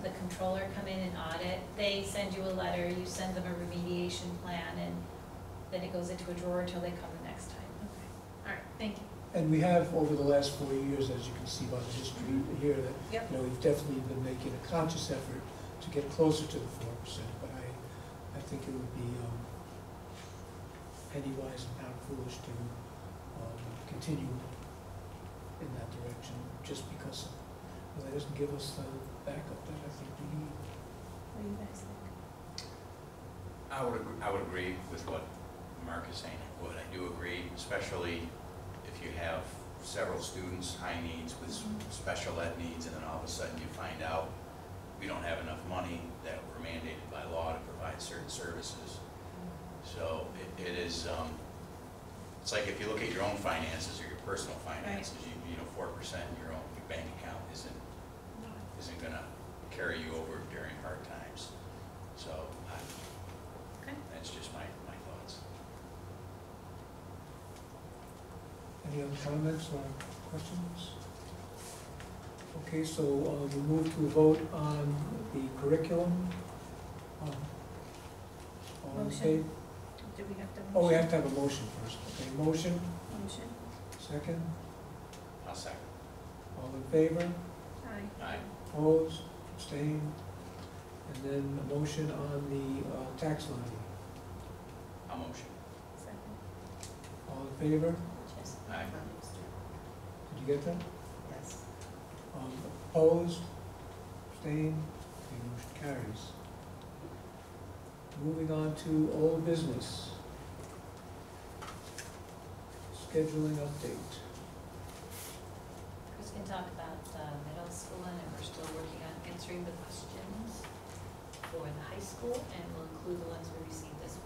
Speaker 6: the controller come in and audit. They send you a letter, you send them a remediation plan, and then it goes into a drawer until they come the next time.
Speaker 3: Okay, all right, thank you.
Speaker 2: And we have, over the last 4 years, as you can see by the history here, that we've definitely been making a conscious effort to get closer to the 4%. But I think it would be penny wise and pound foolish to continue in that direction, just because it doesn't give us the backup that I think we need.
Speaker 3: What do you guys think?
Speaker 1: I would agree with what Mark is saying. I do agree, especially if you have several students, high needs with special ed needs, and then all of a sudden you find out we don't have enough money that we're mandated by law to provide certain services. So it is, it's like if you look at your own finances or your personal finances, right. 4% in your bank account isn't going to carry you over during hard times. So that's just my thoughts.
Speaker 2: Any other comments or questions? Okay, so we move to a vote on the curriculum. All in favor?
Speaker 3: Do we have to?
Speaker 2: Oh, we have to have a motion first. Okay, motion.
Speaker 3: Motion.
Speaker 2: Second.
Speaker 1: I'll second.
Speaker 2: All in favor?
Speaker 3: Aye.
Speaker 1: Aye.
Speaker 2: Opposed? Abstained? And then a motion on the tax levy.
Speaker 1: I'll motion.
Speaker 3: Second.
Speaker 2: All in favor?
Speaker 1: Aye.
Speaker 2: Did you get that?
Speaker 5: Yes.
Speaker 2: Opposed? Abstained? Okay, motion carries. Moving on to old business. Scheduling update.
Speaker 6: Chris can talk about the middle school, and we're still working on answering the questions for the high school, and we'll include the ones we received this week.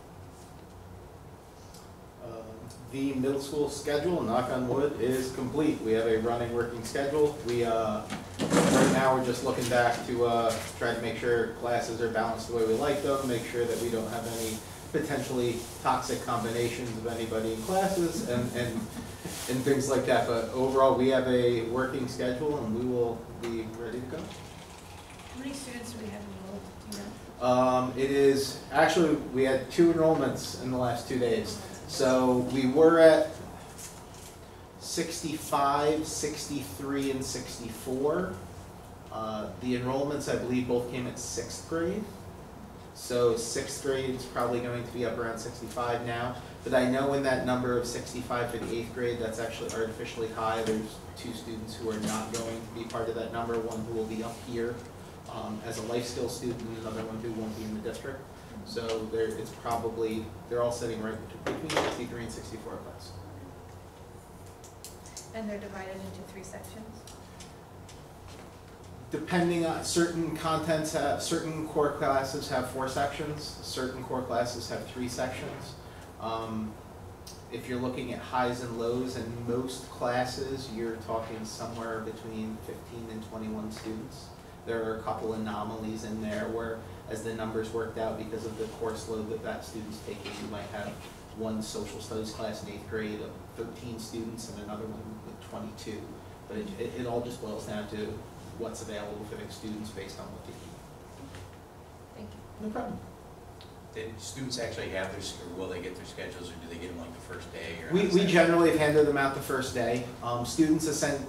Speaker 10: The middle school schedule, knock on wood, is complete. We have a running, working schedule. Right now, we're just looking back to try to make sure classes are balanced the way we like them, make sure that we don't have any potentially toxic combinations of anybody in classes and things like that. But overall, we have a working schedule and we will be ready to go.
Speaker 3: How many students do we have enrolled, do you know?
Speaker 10: It is, actually, we had 2 enrollments in the last 2 days. So we were at 65, 63, and 64. The enrollments, I believe, both came at 6th grade. So 6th grade is probably going to be up around 65 now. But I know in that number of 65 for the 8th grade, that's actually artificially high. There's 2 students who are not going to be part of that number. One who will be up here as a life skills student, and another one who won't be in the district. So it's probably, they're all sitting right between 63 and 64 class.
Speaker 3: And they're divided into 3 sections?
Speaker 10: Depending on certain contents, certain core classes have 4 sections, certain core classes have 3 sections. If you're looking at highs and lows, in most classes, you're talking somewhere between 15 and 21 students. There are a couple anomalies in there where, as the numbers worked out because of the course load that student's taking, you might have one social studies class in 8th grade of 13 students and another one with 22. But it all just boils down to what's available for the students based on what they need.
Speaker 3: Thank you.
Speaker 10: No problem.
Speaker 1: Did students actually have their, or will they get their schedules, or do they get them like the first day? Or
Speaker 10: We generally have handed them out the first day. Students ascend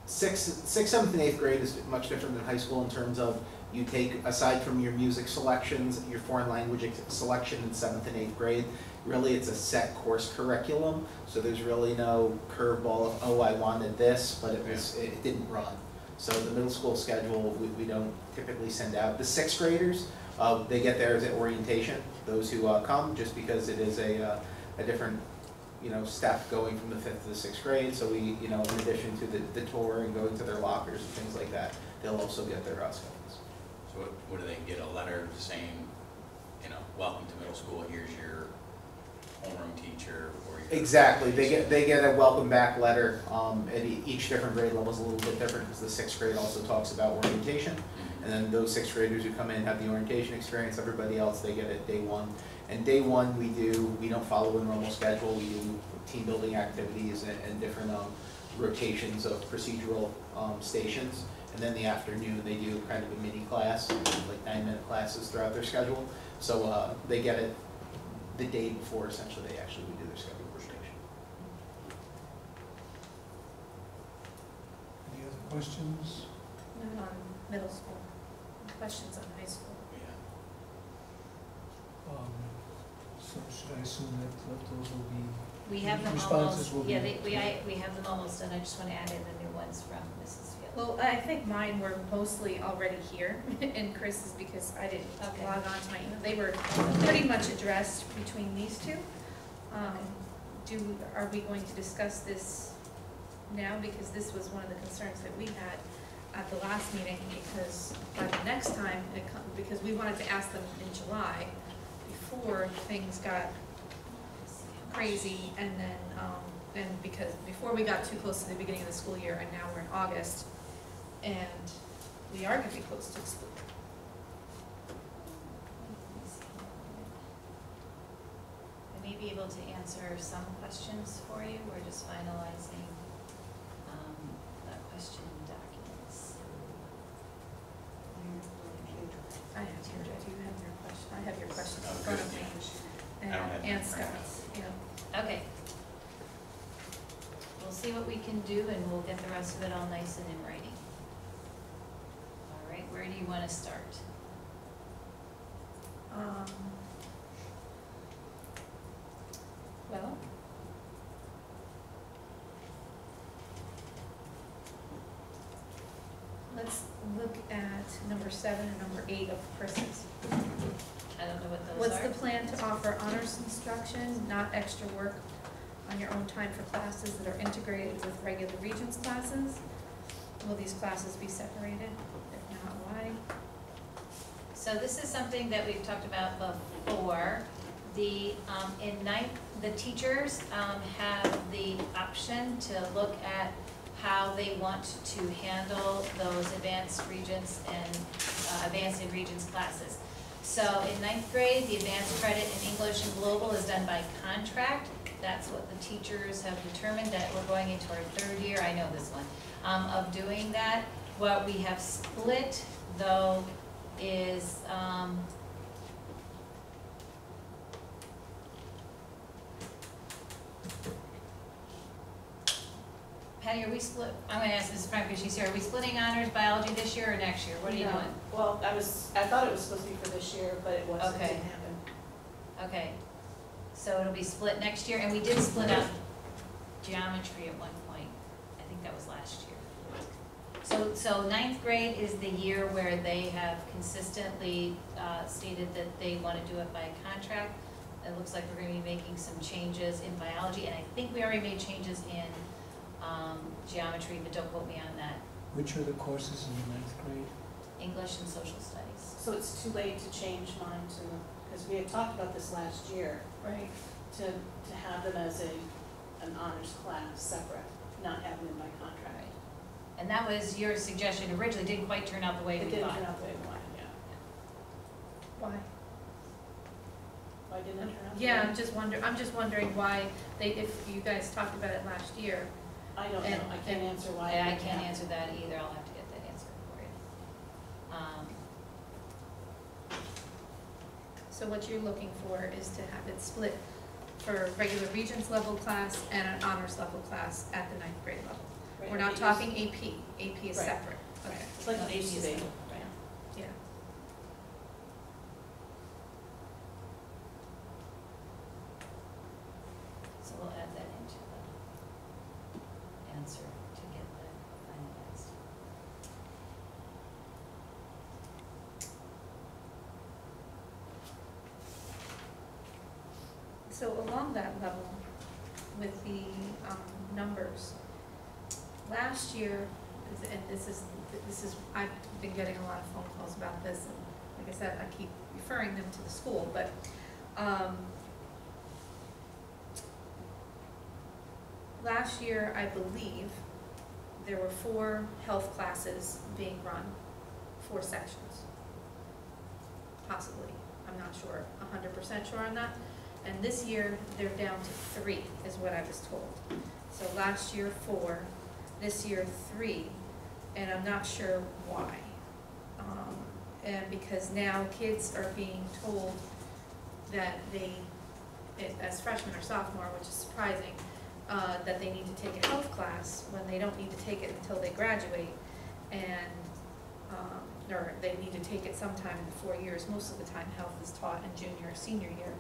Speaker 10: 6th, 7th, and 8th grade is much different than high school in terms of you take, aside from your music selections, your foreign language selection in 7th and 8th grade, really it's a set course curriculum. So there's really no curveball of, oh, I wanted this, but it didn't run. So the middle school schedule, we don't typically send out. The 6th graders, they get theirs at orientation, those who come, just because it is a different, step going from the 5th to the 6th grade. So we, in addition to the tour and going to their lockers and things like that, they'll also get their schedules.
Speaker 1: So what do they get, a letter saying, welcome to middle school, here's your homeroom teacher, or your...
Speaker 10: Exactly, they get a welcome back letter. At each different grade level is a little bit different because the 6th grade also talks about orientation. And then those 6th graders who come in have the orientation experience. Everybody else, they get it day 1. And day 1 we don't follow a normal schedule. We do team building activities and different rotations of procedural stations. And then the afternoon they do kind of a mini class, like 9-minute classes throughout their schedule. So they get it the day before essentially they actually do their schedule per station.
Speaker 2: Any other questions?
Speaker 3: Not on middle school. Questions on high school?
Speaker 1: Yeah.
Speaker 2: So should I assume that those will be,
Speaker 6: We have them
Speaker 2: responses
Speaker 6: almost,
Speaker 2: will
Speaker 6: yeah,
Speaker 2: be-
Speaker 6: we have them almost done. I just want to add in the new ones from Mrs. Field.
Speaker 3: Well, I think mine were mostly already here, and Chris's, because I didn't
Speaker 6: Okay.
Speaker 3: log on to my email. They were pretty much addressed between these 2. Are we going to discuss this now? Because this was one of the concerns that we had at the last meeting, because by the next time, because we wanted to ask them in July, before things got crazy, and then, because before we got too close to the beginning of the school year, and now we're in August, and we are gonna be close to school.
Speaker 6: I may be able to answer some questions for you. We're just finalizing the question documents.
Speaker 3: I have your, do you have your question? I have your questions in
Speaker 1: Oh,
Speaker 3: front of
Speaker 1: good.
Speaker 3: me.
Speaker 1: I don't have
Speaker 3: And
Speaker 1: mine printed out.
Speaker 3: Scott's, yeah.
Speaker 6: Okay. We'll see what we can do, and we'll get the rest of it all nice and in writing. All right, where do you want to start?
Speaker 3: Well, let's look at number 7 and number 8 of Chris's.
Speaker 6: I don't know what those are.
Speaker 3: What's the plan to offer honors instruction, not extra work on your own time for classes that are integrated with regular Regents classes? Will these classes be separated? If not, why?
Speaker 6: So this is something that we've talked about before. The, the teachers have the option to look at how they want to handle those advanced Regents and advanced in Regents classes. So in ninth grade, the advanced credit in English and global is done by contract. That's what the teachers have determined, that we're going into our third year, I know this one, of doing that. What we have split, though, is, Patty, are we split, I'm gonna ask Mrs. Frank because she's here, are we splitting honors biology this year or next year? What are you
Speaker 11: No.
Speaker 6: doing?
Speaker 11: Well, I thought it was supposed to be for this year, but it wasn't, it
Speaker 6: Okay.
Speaker 11: didn't happen.
Speaker 6: Okay, so it'll be split next year, and we did split up geometry at one point. I think that was last year. So ninth grade is the year where they have consistently stated that they want to do it by contract. It looks like we're going to be making some changes in biology, and I think we already made changes in geometry, but don't quote me on that.
Speaker 2: Which are the courses in the ninth grade?
Speaker 6: English and social studies.
Speaker 11: So it's too late to change mine to, because we had talked about this last year,
Speaker 3: Right.
Speaker 11: to have them as an honors class separate, not having them by contract.
Speaker 6: And that was your suggestion originally, didn't quite turn out the way
Speaker 11: It
Speaker 6: we
Speaker 11: didn't
Speaker 6: thought.
Speaker 11: turn out the way we wanted, yeah.
Speaker 3: Why?
Speaker 11: Why didn't it turn out? the
Speaker 3: Yeah,
Speaker 11: way-
Speaker 3: I'm just wondering why if you guys talked about it last year.
Speaker 11: I don't know,
Speaker 3: and-
Speaker 11: I can't answer why. it
Speaker 6: I
Speaker 11: didn't
Speaker 6: can't
Speaker 11: happen.
Speaker 6: answer that either, I'll have to get that answer for you.
Speaker 3: So what you're looking for is to have it split for regular Regents level class and an honors level class at the ninth grade level.
Speaker 11: Right,
Speaker 3: We're not
Speaker 11: it
Speaker 3: talking AP, AP is
Speaker 11: Right.
Speaker 3: separate. Okay,
Speaker 11: It's like
Speaker 6: No,
Speaker 11: it used to be.
Speaker 6: right.
Speaker 3: yeah.
Speaker 6: So we'll add that into the answer to get that finalized.
Speaker 3: So along that level, with the numbers, last year, and this is, I've been getting a lot of phone calls about this, and like I said, I keep referring them to the school, but, last year, I believe, there were 4 health classes being run, 4 sections, possibly, I'm not sure, 100% sure on that. And this year, they're down to 3, is what I was told. So last year, 4, this year, 3, and I'm not sure why. And because now kids are being told that as freshmen or sophomore, which is surprising, that they need to take a health class when they don't need to take it until they graduate, and, or they need to take it sometime in the 4 years. Most of the time, health is taught in junior or senior year.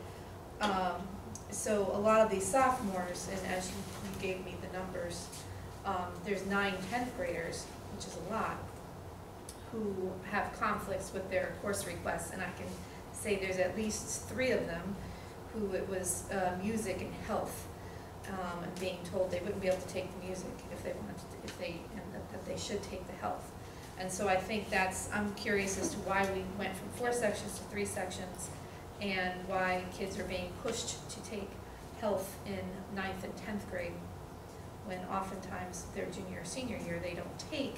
Speaker 3: So a lot of these sophomores, and as you gave me the numbers, there's 9 10th graders, which is a lot, who have conflicts with their course requests, and I can say there's at least 3 of them who it was music and health, and being told they wouldn't be able to take the music if they wanted to, and that they should take the health. And so I think I'm curious as to why we went from 4 sections to 3 sections, and why kids are being pushed to take health in 9th and 10th grade, when oftentimes their junior or senior year, they don't take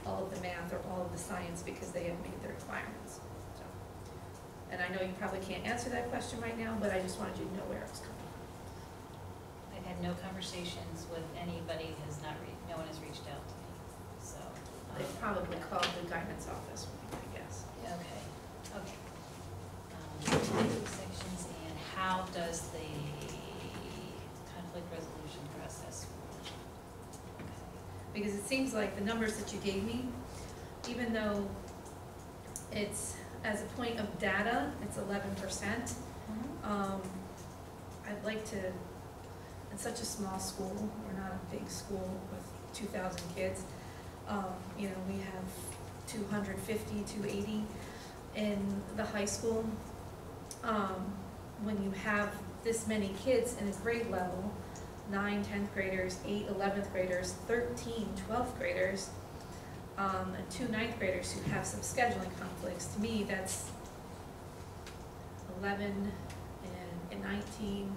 Speaker 3: all of the math or all of the science because they have made the requirements. So, and I know you probably can't answer that question right now, but I just wanted you to know where it was coming from.
Speaker 6: I've had no conversations with anybody, no one has reached out to me, so.
Speaker 3: They probably called the guidance office, I guess.
Speaker 6: Okay. Sections, and how does the conflict resolution process work? Okay.
Speaker 3: Because it seems like the numbers that you gave me, even though it's, as a point of data, it's 11%, I'd like to, it's such a small school, we're not a big school with 2,000 kids. You know, we have 250, 280 in the high school. When you have this many kids in a grade level, 9 10th graders, 8 11th graders, 13 12th graders, and 2 9th graders who have some scheduling conflicts, to me that's 11 and 19,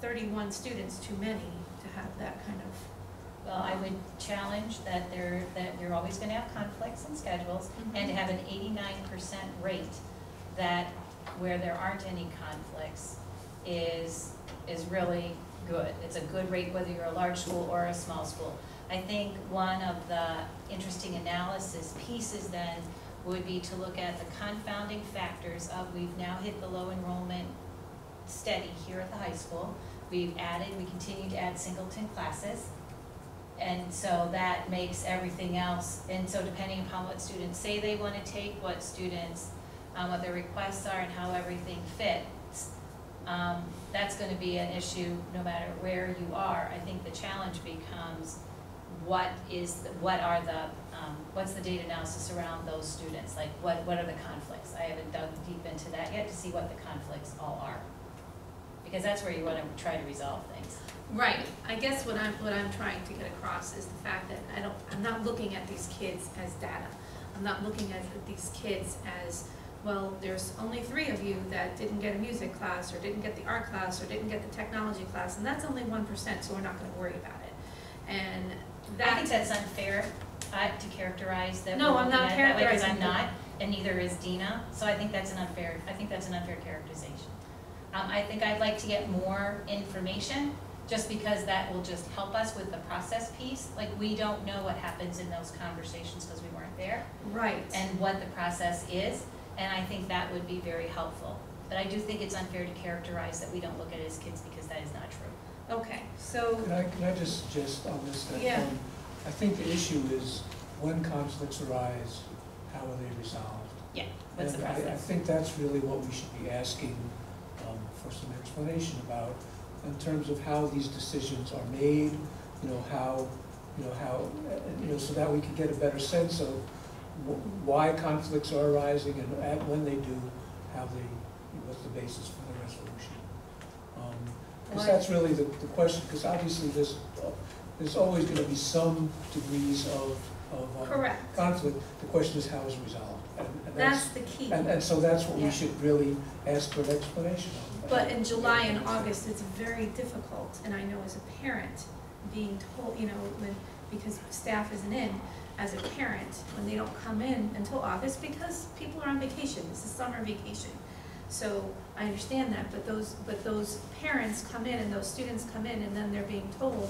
Speaker 3: 31 students too many to have that kind of.
Speaker 6: Well, I would challenge that you're always gonna have conflicts and schedules, and to have an 89% rate that where there aren't any conflicts is really good. It's a good rate whether you're a large school or a small school. I think one of the interesting analysis pieces then would be to look at the confounding factors of we've now hit the low enrollment steady here at the high school. We continue to add singleton classes. And so that makes everything else, and so depending upon what students say they want to take, what students, what their requests are and how everything fits, that's going to be an issue no matter where you are. I think the challenge becomes what's the data analysis around those students? Like what are the conflicts? I haven't dug deep into that yet to see what the conflicts all are. Because that's where you want to try to resolve things.
Speaker 3: Right. I guess what I'm trying to get across is the fact that I'm not looking at these kids as data. I'm not looking at these kids as, well, there's only 3 of you that didn't get a music class or didn't get the art class or didn't get the technology class, and that's only 1%, so we're not going to worry about it. And
Speaker 6: I think that's unfair to characterize that.
Speaker 3: No, I'm not characterizing.
Speaker 6: Because I'm not, and neither is Dina. So I think that's an unfair characterization. I think I'd like to get more information, just because that will just help us with the process piece. Like, we don't know what happens in those conversations because we weren't there.
Speaker 3: Right.
Speaker 6: And what the process is, and I think that would be very helpful. But I do think it's unfair to characterize that we don't look at it as kids, because that is not true.
Speaker 3: Okay, so.
Speaker 2: Can I just suggest on this that,
Speaker 3: Yeah.
Speaker 2: I think the issue is when conflicts arise, how are they resolved?
Speaker 6: Yeah, what's the
Speaker 2: And I
Speaker 6: process?
Speaker 2: think that's really what we should be asking for some explanation about, in terms of how these decisions are made, how, so that we can get a better sense of why conflicts are arising, and when they do, what's the basis for the resolution. Because that's really the question, because obviously there's always going to be some degrees of
Speaker 3: Correct.
Speaker 2: conflict. The question is how is it resolved? And
Speaker 3: That's the key.
Speaker 2: and so that's what
Speaker 3: Yeah.
Speaker 2: we should really ask for an explanation of.
Speaker 3: But in July and August, it's very difficult, and I know as a parent, being told, because staff isn't in, as a parent, when they don't come in until August, because people are on vacation, this is summer vacation. So I understand that, but those parents come in and those students come in, and then they're being told,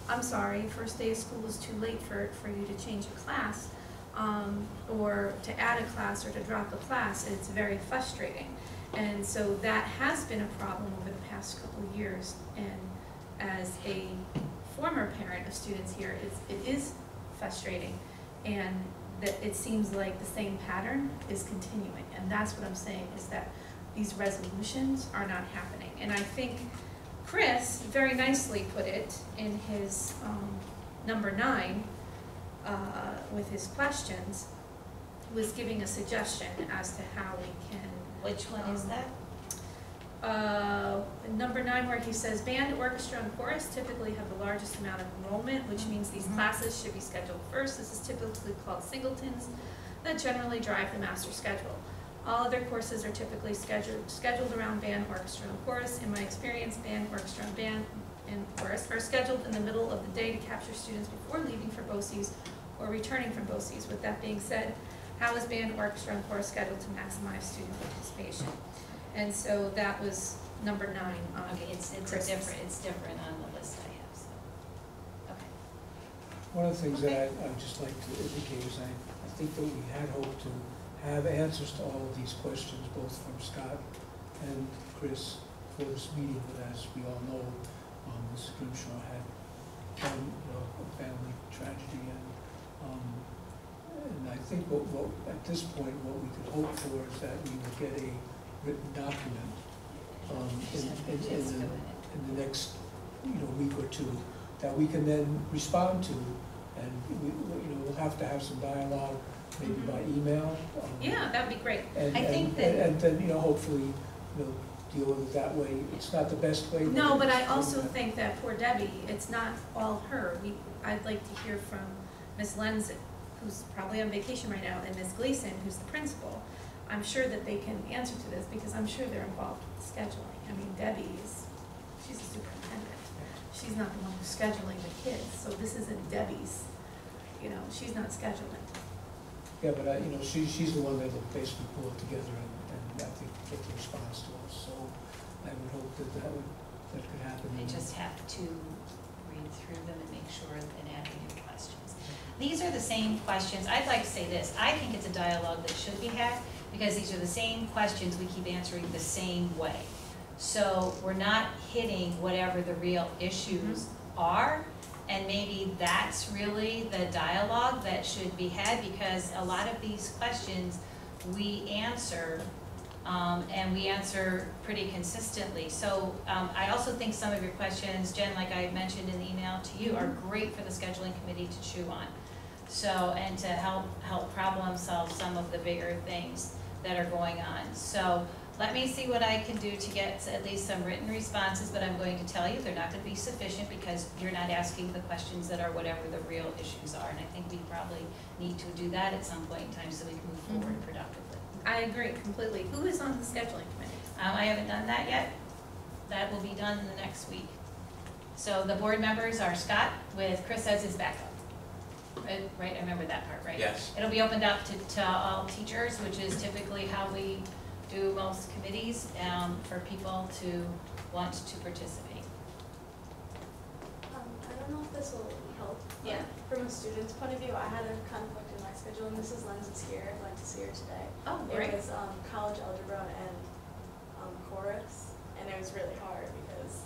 Speaker 3: I'm sorry, first day of school is too late for you to change a class, or to add a class or to drop a class. It's very frustrating. And so that has been a problem over the past couple of years. And as a former parent of students here, it is frustrating. And that it seems like the same pattern is continuing. And that's what I'm saying, is that these resolutions are not happening. And I think Chris very nicely put it in his number 9 with his questions, was giving a suggestion as to how we can.
Speaker 6: Which one is that?
Speaker 3: Number 9, where he says band, orchestra, and chorus typically have the largest amount of enrollment, which means these classes should be scheduled first. This is typically called singletons that generally drive the master schedule. All other courses are typically scheduled around band, orchestra, and chorus. In my experience, band, orchestra, and chorus are scheduled in the middle of the day to capture students before leaving for BOCES or returning from BOCES. With that being said, how is band, orchestra, and chorus scheduled to maximize student participation? And so that was number 9 on
Speaker 6: Okay, it's different on the list I have, so, okay.
Speaker 2: One of the things that I'd just like to indicate is I think that we had hoped to have answers to all of these questions, both from Scott and Chris, for this meeting. But as we all know, Mrs. Grimshaw had a family tragedy, and I think what at this point what we could hope for is that we would get a written document in the next week or two that we can then respond to, and we'll have to have some dialogue, maybe by email.
Speaker 3: Yeah, that would be great.
Speaker 2: And,
Speaker 6: I think
Speaker 2: and then hopefully deal with it that way. It's not the best way.
Speaker 3: No, but I also think that poor Debbie, it's not all her. I'd like to hear from Ms. Lenzen, who's probably on vacation right now, and Ms. Gleason, who's the principal. I'm sure that they can answer to this, because I'm sure they're involved with the scheduling. I mean, Debbie she's a superintendent. She's not the one who's scheduling the kids, so this isn't Debbie's, she's not scheduling.
Speaker 2: Yeah, but she's the one that will basically pull it together, and that get the response to us, so I would hope that could happen.
Speaker 6: I just have to read through them and make sure and add new questions. These are the same questions, I'd like to say this, I think it's a dialogue that should be had, because these are the same questions we keep answering the same way. So we're not hitting whatever the real issues are, and maybe that's really the dialogue that should be had, because a lot of these questions we answer, and we answer pretty consistently. So I also think some of your questions, Jen, like I mentioned in the email to you, are great for the scheduling committee to chew on. So, and to help problem solve some of the bigger things that are going on. So let me see what I can do to get at least some written responses, but I'm going to tell you they're not going to be sufficient, because you're not asking the questions that are whatever the real issues are. And I think we probably need to do that at some point in time so we can move forward productively.
Speaker 3: I agree completely. Who is on the scheduling committee?
Speaker 6: I haven't done that yet. That will be done in the next week. So the board members are Scott, with Chris as his backup. Right, I remember that part, right?
Speaker 1: Yes.
Speaker 6: It'll be opened up to all teachers, which is typically how we do most committees, for people to want to participate.
Speaker 9: I don't know if this will help. But
Speaker 6: Yeah.
Speaker 9: from a student's point of view, I had a conflict in my schedule, and Mrs. Lenz is here. I'd like to see her today.
Speaker 6: Oh,
Speaker 9: It was college algebra and chorus, and it was really hard because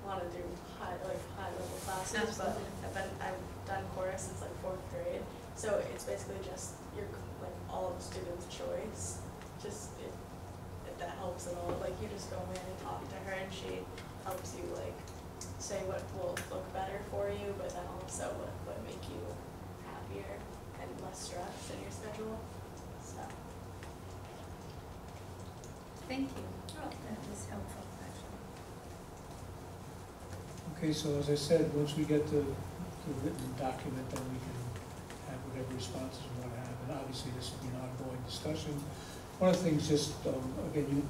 Speaker 9: I want to do high level classes,
Speaker 3: Absolutely.
Speaker 9: but I've done chorus since like 4th grade, so it's basically just like all of the students' choice. Just if that helps at all, like you just go in and talk to her, and she helps you like say what will look better for you, but then also what would make you happier and less stress in your schedule. So.
Speaker 3: Thank you. That was helpful, actually.
Speaker 2: Okay, so as I said, once we get the written document, then we can have whatever responses we want to have, and obviously this will be an ongoing discussion. One of the things, just, again, you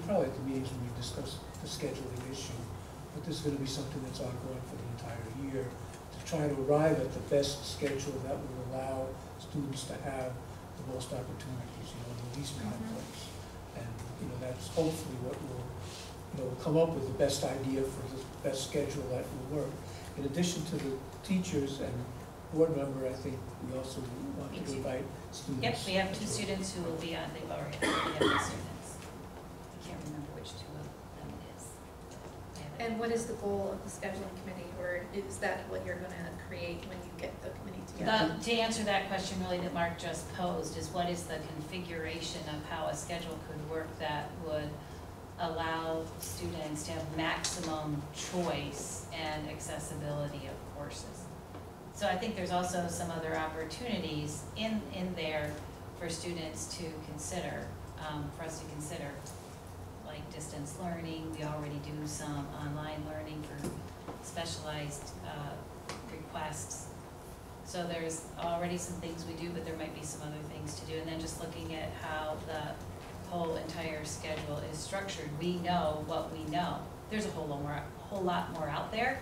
Speaker 2: probably at the meetings when you discuss the scheduling issue, but this is going to be something that's ongoing for the entire year, to try to arrive at the best schedule that will allow students to have the most opportunities, the least conflicts. And, that's hopefully what we'll come up with the best idea for the best schedule that will work. In addition to the teachers and board member, I think we also want to invite students.
Speaker 6: Yep, we have 2 students who will be on, they've already have 2 students. I can't remember which 2 of them it is.
Speaker 3: And what is the goal of the scheduling committee, or is that what you're gonna create when you get the committee together?
Speaker 6: To answer that question really that Mark just posed is, what is the configuration of how a schedule could work that would allow students to have maximum choice and accessibility of courses? So I think there's also some other opportunities in there for students to consider, for us to consider, like distance learning. We already do some online learning for specialized requests. So there's already some things we do, but there might be some other things to do. And then just looking at how the whole entire schedule is structured, we know what we know. There's a whole lot more out there.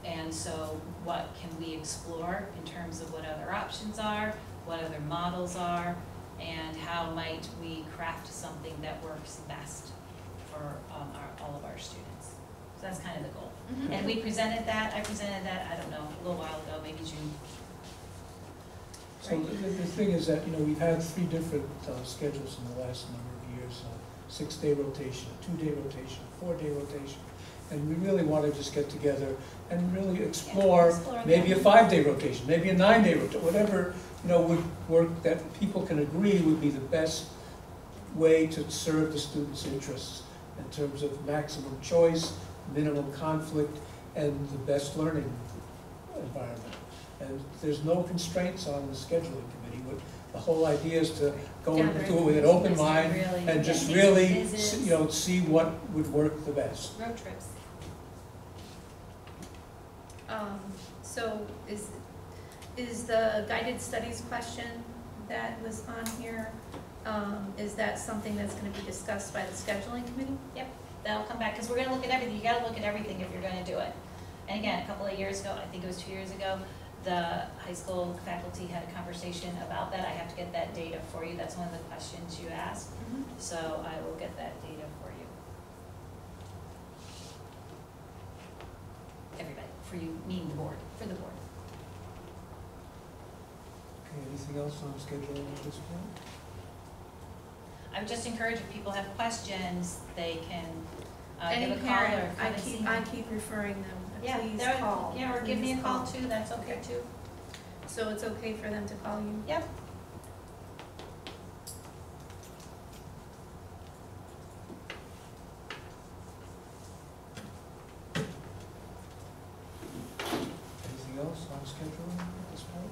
Speaker 6: And so what can we explore in terms of what other options are, what other models are, and how might we craft something that works best for all of our students. So that's kind of the goal.
Speaker 3: Mhm.
Speaker 6: And I presented that, I don't know, a little while ago, maybe June.
Speaker 2: So the thing is that, we've had 3 different schedules in the last number of years, 6-day rotation, 2-day rotation, 4-day rotation. And we really want to just get together and really explore maybe a 5-day rotation, maybe a 9-day rotation, whatever, would work, that people can agree would be the best way to serve the students' interests in terms of maximum choice, minimum conflict, and the best learning environment. And there's no constraints on the scheduling committee. The whole idea is to go and do it with an open mind and just really, see what would work the best.
Speaker 6: Road trips.
Speaker 3: So is the guided studies question that was on here, is that something that's gonna be discussed by the scheduling committee?
Speaker 6: Yep, that'll come back, because we're gonna look at everything. You gotta look at everything if you're gonna do it. And again, a couple of years ago, I think it was 2 years ago, The high school faculty had a conversation about that. I have to get that data for you. That's one of the questions you asked. So I will get that data for you. Everybody, for you, meaning the board, for the board.
Speaker 2: Okay, anything else on scheduling at this point?
Speaker 6: I would just encourage if people have questions, they can
Speaker 3: Any
Speaker 6: give a call or
Speaker 3: parent,
Speaker 6: come and see me.
Speaker 3: I keep referring them,
Speaker 6: Yeah,
Speaker 3: please
Speaker 6: they're-
Speaker 3: call.
Speaker 6: Yeah, or give me a
Speaker 3: please
Speaker 6: call too, that's okay too.
Speaker 3: So it's okay for them to call you?
Speaker 6: Yep.
Speaker 2: Anything else on scheduling at this point?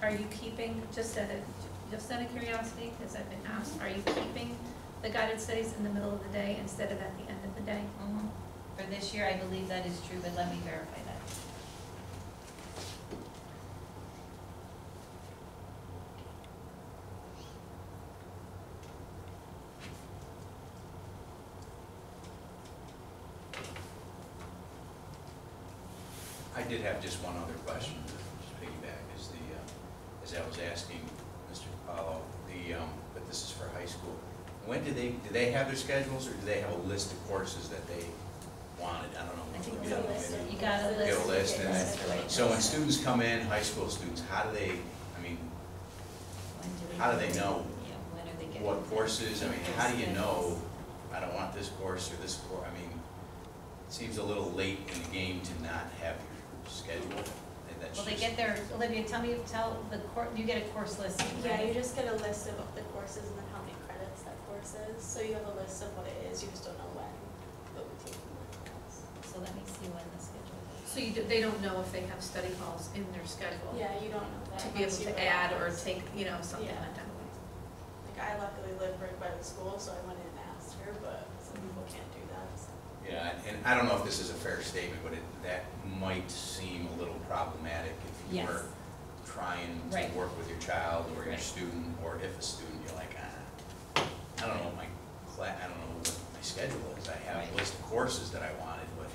Speaker 3: Are you keeping, just out of curiosity, because I've been asked, are you keeping the guided studies in the middle of the day instead of at the end of the day?
Speaker 6: For this year, I believe that is true, but let me verify that.
Speaker 1: I did have just one other question, just piggyback, is as I was asking Mr. Capello, but this is for high school. When do they have their schedules, or do they have a list of courses that they wanted? I don't know.
Speaker 6: I think
Speaker 1: You don't know, maybe.
Speaker 6: you got a list.
Speaker 1: Get a list, and
Speaker 6: That's the right
Speaker 1: so when
Speaker 6: list.
Speaker 1: students come in, high school students, how do they, I mean, how do they know
Speaker 6: Yeah, when are they getting?
Speaker 1: what courses, I mean, how do you know, I don't want this course or this course, I mean, it seems a little late in the game to not have your schedule, and that's
Speaker 6: Well, they
Speaker 1: just-
Speaker 6: get their, Olivia, tell the course, you get a course list.
Speaker 9: Yeah, you just get a list of the courses and then how many credits that course is. So you have a list of what it is, you just don't know when you'll be taking that class.
Speaker 6: So let me see when the schedule is.
Speaker 3: So they don't know if they have study halls in their schedule?
Speaker 9: Yeah, you don't know that.
Speaker 3: To be able
Speaker 9: unless you
Speaker 3: to
Speaker 9: go
Speaker 3: add or
Speaker 9: out.
Speaker 3: take, something
Speaker 9: Yeah.
Speaker 3: like that.
Speaker 9: Like, I luckily live right by the school, so I went in and asked her, but some people can't do that, so.
Speaker 1: Yeah, and I don't know if this is a fair statement, but that might seem a little problematic if you
Speaker 6: Yes.
Speaker 1: were trying to
Speaker 6: Right.
Speaker 1: work with your child or your
Speaker 6: Right.
Speaker 1: student, or if a student, you're like, I don't know what I don't know what my schedule is. I have
Speaker 6: Right.
Speaker 1: a list of courses that I wanted, but,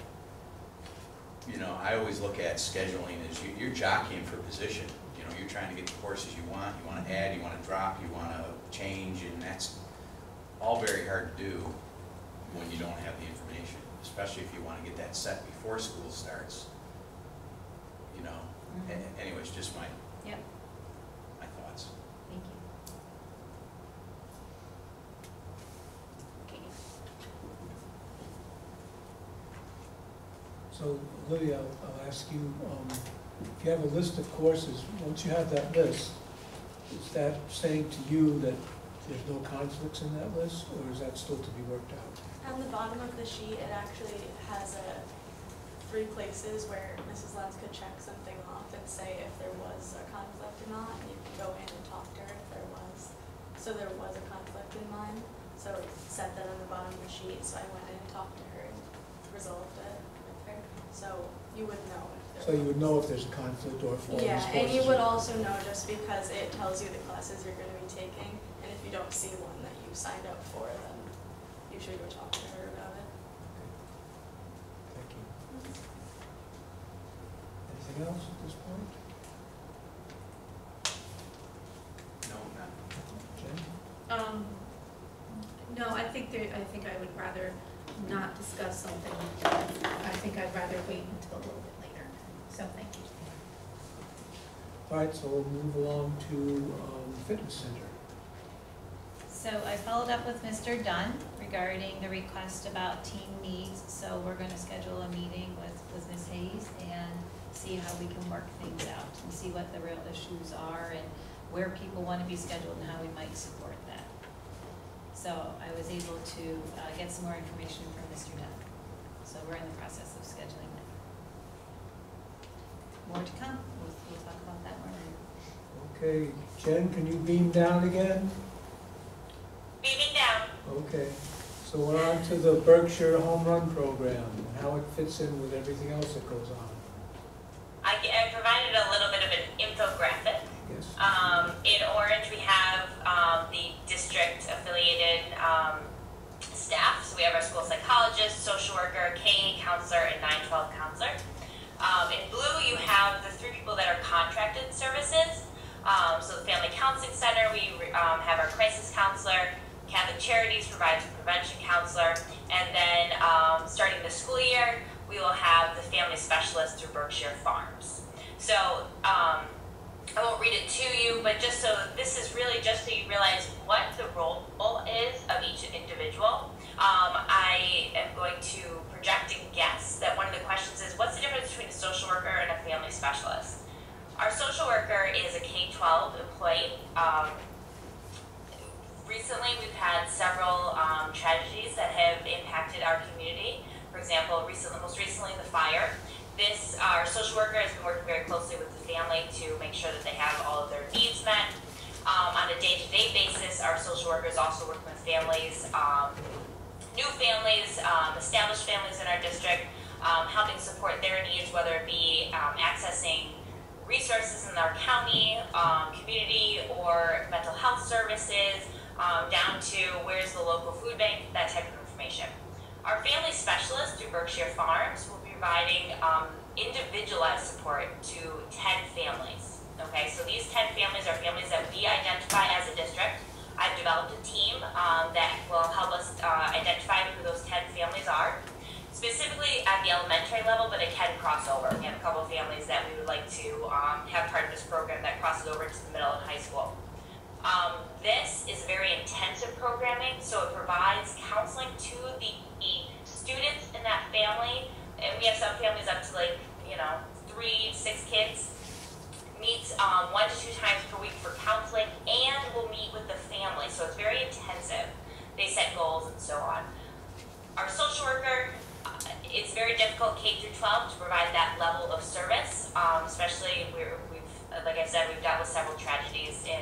Speaker 1: I always look at scheduling as you're jockeying for position. You're trying to get the courses you want to add, you want to drop, you want to change, and that's all very hard to do when you don't have the information, especially if you want to get that set before school starts. Anyways, just my
Speaker 6: Yep,
Speaker 1: thoughts.
Speaker 6: thank you. Okay.
Speaker 2: So Olivia, I'll ask you, if you have a list of courses, once you have that list, is that saying to you that there's no conflicts in that list, or is that still to be worked out?
Speaker 9: On the bottom of the sheet, it actually has 3 places where Mrs. Lenz could check something off and say if there was a conflict or not, and you can go in and talk to her if there was. So there was a conflict in mine, so it said that on the bottom of the sheet, so I went in and talked to her and resolved it with her. So you would know if there was.
Speaker 2: So you would know if there's a conflict or if all these
Speaker 9: Yeah,
Speaker 2: courses.
Speaker 9: and you would also know just because it tells you the classes you're gonna be taking, and if you don't see one that you signed up for, then you should go talk to her about it.
Speaker 2: Thank you. Anything else at this point?
Speaker 1: No, not.
Speaker 2: Jen?
Speaker 3: No, I think I would rather not discuss something. I think I'd rather wait until a little bit later. So thank you.
Speaker 2: All right, so we'll move along to fitness center.
Speaker 6: So I followed up with Mr. Dunn regarding the request about team needs. So we're gonna schedule a meeting with Ms. Hayes and see how we can work things out and see what the real issues are and where people wanna be scheduled and how we might support that. So I was able to get some more information from Mr. Dunn. So we're in the process of scheduling that. More to come. We'll talk about that more later.
Speaker 2: Okay, Jen, can you beam down again?
Speaker 7: Beaming down.
Speaker 2: Okay, so we're on to the Berkshire Home Run Program, and how it fits in with everything else that goes on.
Speaker 7: I provided a little bit of an infographic.
Speaker 2: Yes?
Speaker 7: In orange, we have the district-affiliated staff. So we have our school psychologist, psychologist, social worker, K-8 counselor, and 912 counselor. In blue, you have the 3 people that are contracted services. So the Family Counseling Center, we have our crisis counselor. Catholic Charities provides a prevention counselor. And then starting the school year, we will have the family specialist through Berkshire Farms. So I won't read it to you, but just so this is really just so you realize what the role is of each individual. I am going to project and guess that one of the questions is, what's the difference between a social worker and a family specialist? Our social worker is a K-12 employee. Recently, we've had several tragedies that have impacted our community. For example, most recently the fire. Our social worker has been working very closely with the family to make sure that they have all of their needs met. On a day-to-day basis, our social worker is also working with families, new families, established families in our district, helping support their needs, whether it be accessing resources in our county, community, or mental health services, down to where's the local food bank, that type of information. Our family specialist through Berkshire Farms will be providing individualized support to 10 families. Okay, so these 10 families are families that we identify as a district. I've developed a team that will help us identify who those 10 families are, specifically at the elementary level, but it can cross over. We have a couple of families that we would like to have part of this program that crosses over to the middle and high school. This is very intensive programming, so it provides counseling to the students in that family, and we have some families up to 3 to 6 kids. Meets 1 to 2 times per week for counseling, and we'll meet with the family, so it's very intensive. They set goals and so on. Our social worker, it's very difficult K through 12 to provide that level of service, especially like I said, we've dealt with several tragedies in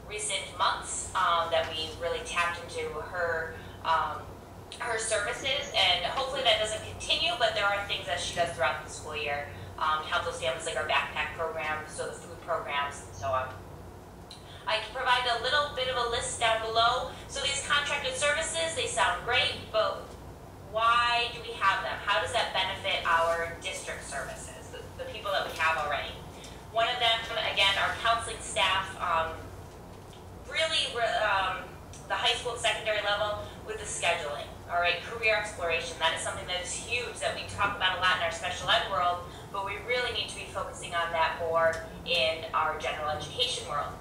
Speaker 7: recent months that we really tapped into her services, and hopefully that doesn't continue, but there are things that she does throughout the school year to help those families, like our backpack program, so the food programs, and so on. I can provide a little bit of a list down below. So these contracted services, they sound great, but why do we have them? How does that benefit our district services, the people that we have already? One of them, again, our counseling staff, really the high school and secondary level with the scheduling, all right, career exploration. That is something that is huge that we talk about a lot in our special ed world, but we really need to be focusing on that more in our general education world.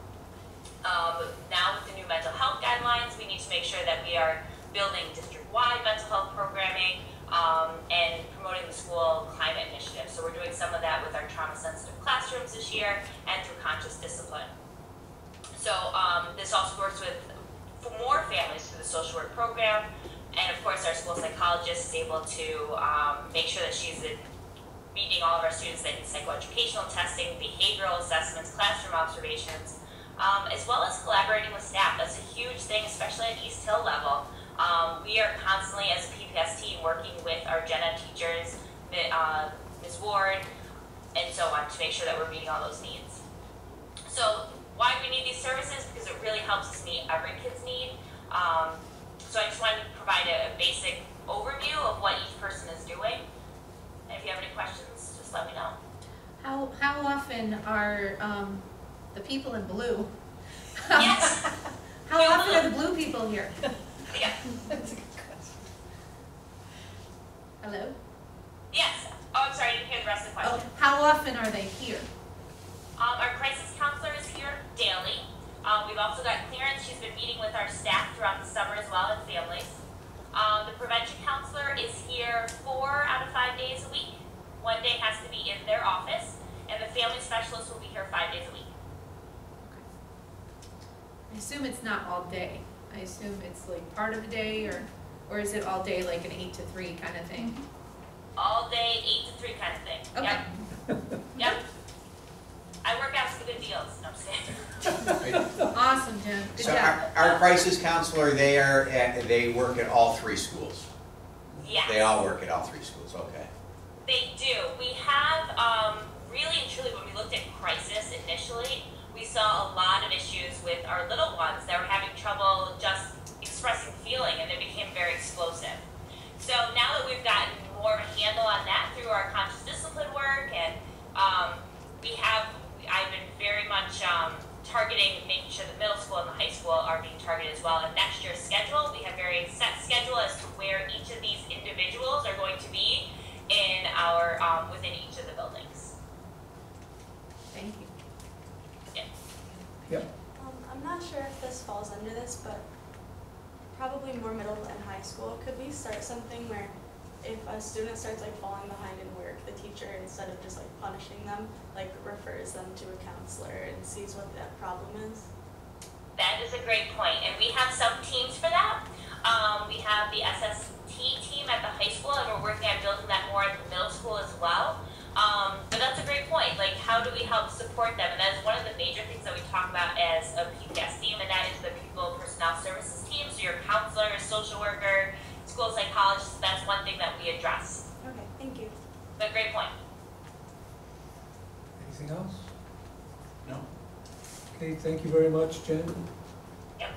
Speaker 7: Now with the new mental health guidelines, we need to make sure that we are building district-wide mental health programming and promoting the school climate initiative. So we're doing some of that with our trauma-sensitive classrooms this year and through conscious discipline. So this also works with more families through the social work program, and of course our school psychologist is able to make sure that she's meeting all of our students that need psychoeducational testing, behavioral assessments, classroom observations, as well as collaborating with staff. That's a huge thing, especially at East Hill level. We are constantly, as a PPS team, working with our gen ed teachers, Ms. Ward, and so on, to make sure that we're meeting all those needs. So why do we need these services? Because it really helps us meet every kid's need. So I just wanted to provide a basic overview of what each person is doing. And if you have any questions, just let me know.
Speaker 3: How often are the people in blue?
Speaker 7: Yes.
Speaker 3: How often are the blue people here?
Speaker 7: Yeah.
Speaker 8: That's a good question.
Speaker 3: Hello?
Speaker 7: Yes. Oh, I'm sorry, I didn't hear the rest of the question.
Speaker 3: Oh, how often are they here?
Speaker 7: Our crisis counselor is here daily. We've also got Clarence. She's been meeting with our staff throughout the summer as well, and families. The prevention counselor is here 4 out of 5 days a week. 1 day has to be in their office, and the family specialist will be here 5 days a week.
Speaker 3: I assume it's not all day. I assume it's like part of the day, or is it all day, like an 8 to 3 kind of thing?
Speaker 7: All day, 8 to 3 kind of thing.
Speaker 3: Okay.
Speaker 7: Yep. Yep. I work out some good deals. No, I'm just kidding.
Speaker 3: Awesome, Jen. Good
Speaker 1: So
Speaker 3: job.
Speaker 1: our crisis counselor, they work at all 3 schools.
Speaker 7: Yes.
Speaker 1: They all work at all 3 schools, okay.
Speaker 7: They do. We have, really and truly, when we looked at crisis initially, we saw a lot of issues with our little ones that were having trouble just expressing feeling, and they became very explosive. So as well. In next year's schedule, we have very set schedule as to where each of these individuals are going to be in our, within each of the buildings.
Speaker 3: Thank you.
Speaker 2: Yep.
Speaker 9: I'm not sure if this falls under this, but probably more middle and high school. Could we start something where if a student starts like falling behind in work, the teacher, instead of just like punishing them, like refers them to a counselor and sees what that problem is?
Speaker 7: That is a great point, and we have some teams for that. We have the SST team at the high school, and we're working on building that more at the middle school as well. But that's a great point, like how do we help support them? And that is one of the major things that we talk about as a PPS team, and that is the People Personnel Services team, so your counselor, social worker, school psychologist, that's one thing that we address.
Speaker 9: Okay, thank you.
Speaker 7: But great point.
Speaker 2: Anything else?
Speaker 1: No?
Speaker 2: Okay, thank you very much, Jen.
Speaker 7: Yep.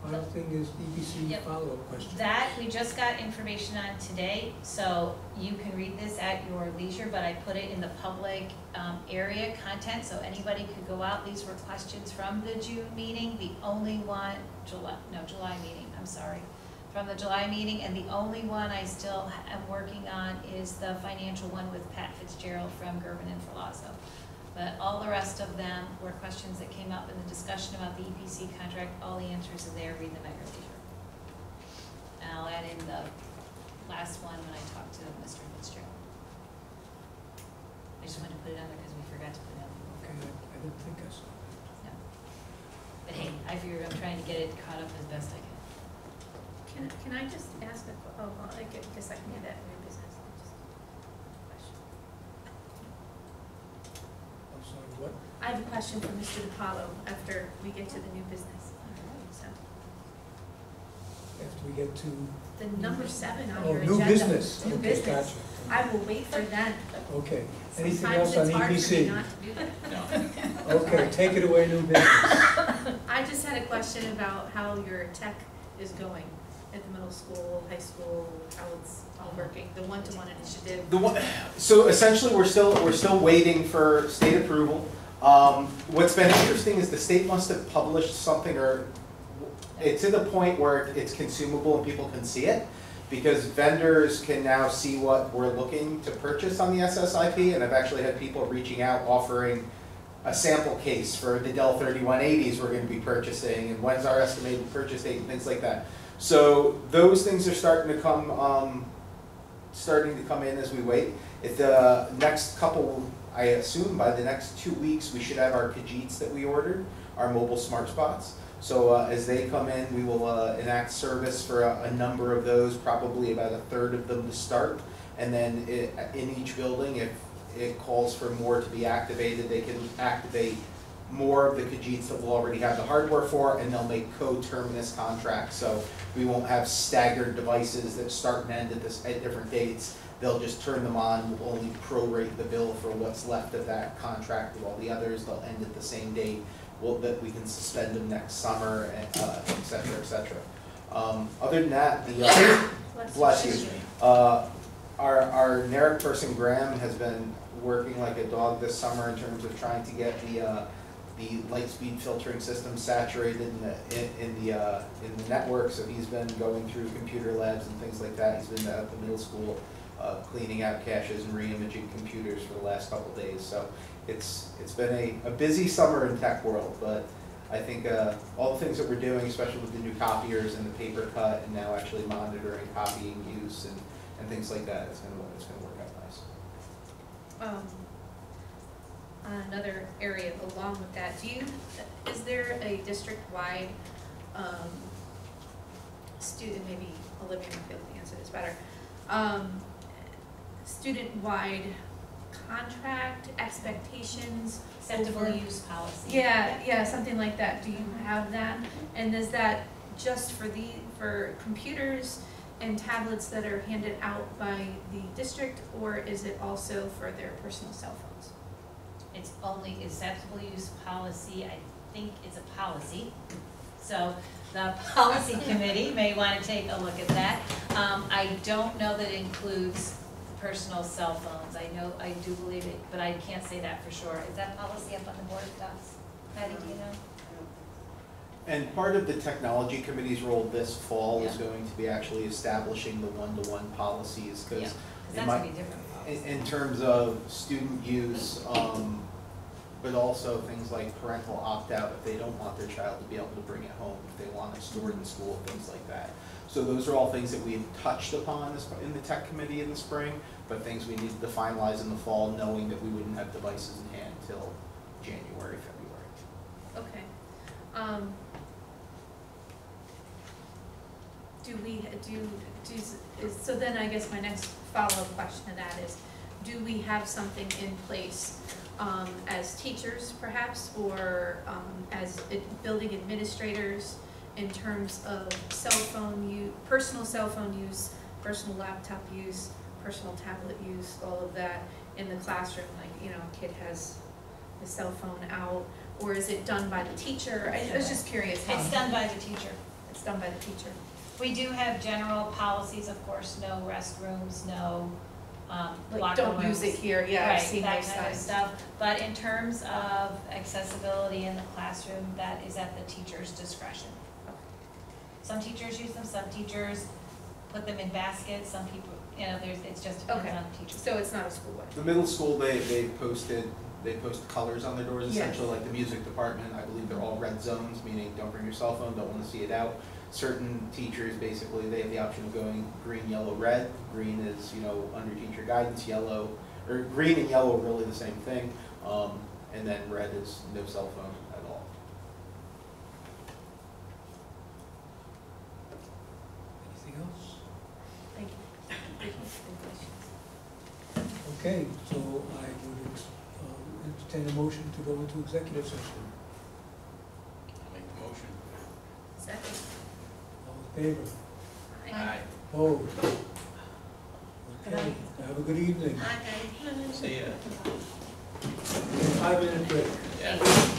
Speaker 2: Final thing is EBC
Speaker 6: Yep.
Speaker 2: follow-up question.
Speaker 6: That, we just got information on today, so you can read this at your leisure, but I put it in the public area content, so anybody could go out. These were questions from the June meeting, the only one, July meeting, I'm sorry, from the July meeting, and the only one I still am working on is the financial one with Pat Fitzgerald from Gervin and Ferlazzo. But all the rest of them were questions that came up in the discussion about the EPC contract. All the answers are there, read them at your leisure. And I'll add in the last one when I talk to Mr. Fitzgerald. I just wanted to put it on there because we forgot to put it on there
Speaker 2: Okay,
Speaker 6: before.
Speaker 2: I didn't think I saw that.
Speaker 6: No. But hey, I figured I'm trying to get it caught up as best I can.
Speaker 3: Can I just ask I guess I can do that in your business. Just question.
Speaker 2: I'm sorry, what?
Speaker 3: I have a question for Mr. DiPaolo after we get to the new business. So,
Speaker 2: After we get to,
Speaker 3: the number 7 on
Speaker 2: oh,
Speaker 3: your
Speaker 2: new
Speaker 3: agenda.
Speaker 2: business.
Speaker 3: New
Speaker 2: Okay,
Speaker 3: business.
Speaker 2: gotcha.
Speaker 3: I will wait for that.
Speaker 2: Okay, anything
Speaker 3: Sometimes
Speaker 2: else on
Speaker 3: it's hard for me
Speaker 2: EBC?
Speaker 3: not to do that.
Speaker 1: No.
Speaker 2: Okay, take it away, new business.
Speaker 3: I just had a question about how your tech is going at the middle school, high school, how it's all working, the one-to-one initiative.
Speaker 10: So essentially, we're still waiting for state approval. What's been interesting is the state must have published something, or it's to the point where it's consumable and people can see it, because vendors can now see what we're looking to purchase on the SSIP, and I've actually had people reaching out offering a sample case for the Dell 3180s we're going to be purchasing, and when's our estimated purchase date and things like that. So those things are starting to come in as we wait. If the next couple, I assume by the next 2 weeks, we should have our Khajiits that we ordered, our mobile smart spots. So as they come in, we will enact service for a number of those, probably about a third of them to start. And then in each building, if it calls for more to be activated, they can activate more of the Khajiits that we'll already have the hardware for, and they'll make co-terminus contracts. So we won't have staggered devices that start and end at different dates. They'll just turn them on, we'll only prorate the bill for what's left of that contract, while the others, they'll end at the same date. That we can suspend them next summer, and et cetera, et cetera. Other than that, bless you. Our NARIC person, Graham, has been working like a dog this summer in terms of trying to get the light speed filtering system saturated in the network. So he's been going through computer labs and things like that. He's been at the middle school cleaning out caches and re-imaging computers for the last couple days. So it's been a busy summer in tech world, but I think all the things that we're doing, especially with the new copiers and the paper cut, and now actually monitoring copying use and things like that, it's going to work out nice.
Speaker 3: Another area along with that, is there a district-wide student, maybe Olivia might be able to answer this better, student-wide contract expectations?
Speaker 6: Acceptable use policy.
Speaker 3: Yeah, something like that. Do you have that? And is that just for computers and tablets that are handed out by the district, or is it also for their personal cell phones?
Speaker 6: It's only acceptable use policy. I think it's a policy. So the policy committee may want to take a look at that. I don't know that it includes personal cell phones. I know, I do believe it, but I can't say that for sure. Is that policy up on the board, Docs? Patty, do you know?
Speaker 10: And part of the technology committee's role this fall is
Speaker 6: Yeah.
Speaker 10: going to be actually establishing the one-to-one policies,
Speaker 6: Yeah,
Speaker 10: because
Speaker 6: because
Speaker 10: in
Speaker 6: that's
Speaker 10: my,
Speaker 6: gonna be different policy.
Speaker 10: in terms of student use, but also things like parental opt-out if they don't want their child to be able to bring it home, if they want it stored in school, things like that. So those are all things that we've touched upon in the tech committee in the spring, but things we needed to finalize in the fall, knowing that we wouldn't have devices in hand until January, February.
Speaker 3: Okay. So then I guess my next follow-up question to that is, do we have something in place as teachers perhaps, or as building administrators in terms of cell phone use, personal cell phone use, personal laptop use, personal tablet use, all of that in the classroom? Like, you know, a kid has the cell phone out, or is it done by the teacher? I was just curious how.
Speaker 6: It's done by the teacher.
Speaker 3: It's done by the teacher.
Speaker 6: We do have general policies, of course, no restrooms, no
Speaker 3: Like,
Speaker 6: locker rooms.
Speaker 3: don't use it here, yeah, I've
Speaker 6: Right,
Speaker 3: seen
Speaker 6: that
Speaker 3: those
Speaker 6: kind of
Speaker 3: signs.
Speaker 6: stuff. But in terms of accessibility in the classroom, that is at the teacher's discretion. Some teachers use them, some teachers put them in baskets, some people, you know, it's just depends
Speaker 3: Okay.
Speaker 6: on the teacher.
Speaker 3: So it's not a school-wide?
Speaker 10: The middle school, they post colors on their doors,
Speaker 3: Yes.
Speaker 10: essentially, like the music department, I believe they're all red zones, meaning don't bring your cell phone, don't wanna see it out. Certain teachers, basically, they have the option of going green, yellow, red. Green is, you know, under teacher guidance, yellow, or green and yellow are really the same thing. And then red is no cell phone at all.
Speaker 2: Anything else?
Speaker 3: Thank you.
Speaker 2: Okay, so I would entertain a motion to go into executive session.
Speaker 1: I'll make the motion.
Speaker 3: Second.
Speaker 2: All in favor?
Speaker 1: Aye.
Speaker 2: Opposed? Okay, have a good evening.
Speaker 1: See ya.
Speaker 2: 5-minute break.
Speaker 1: Yeah.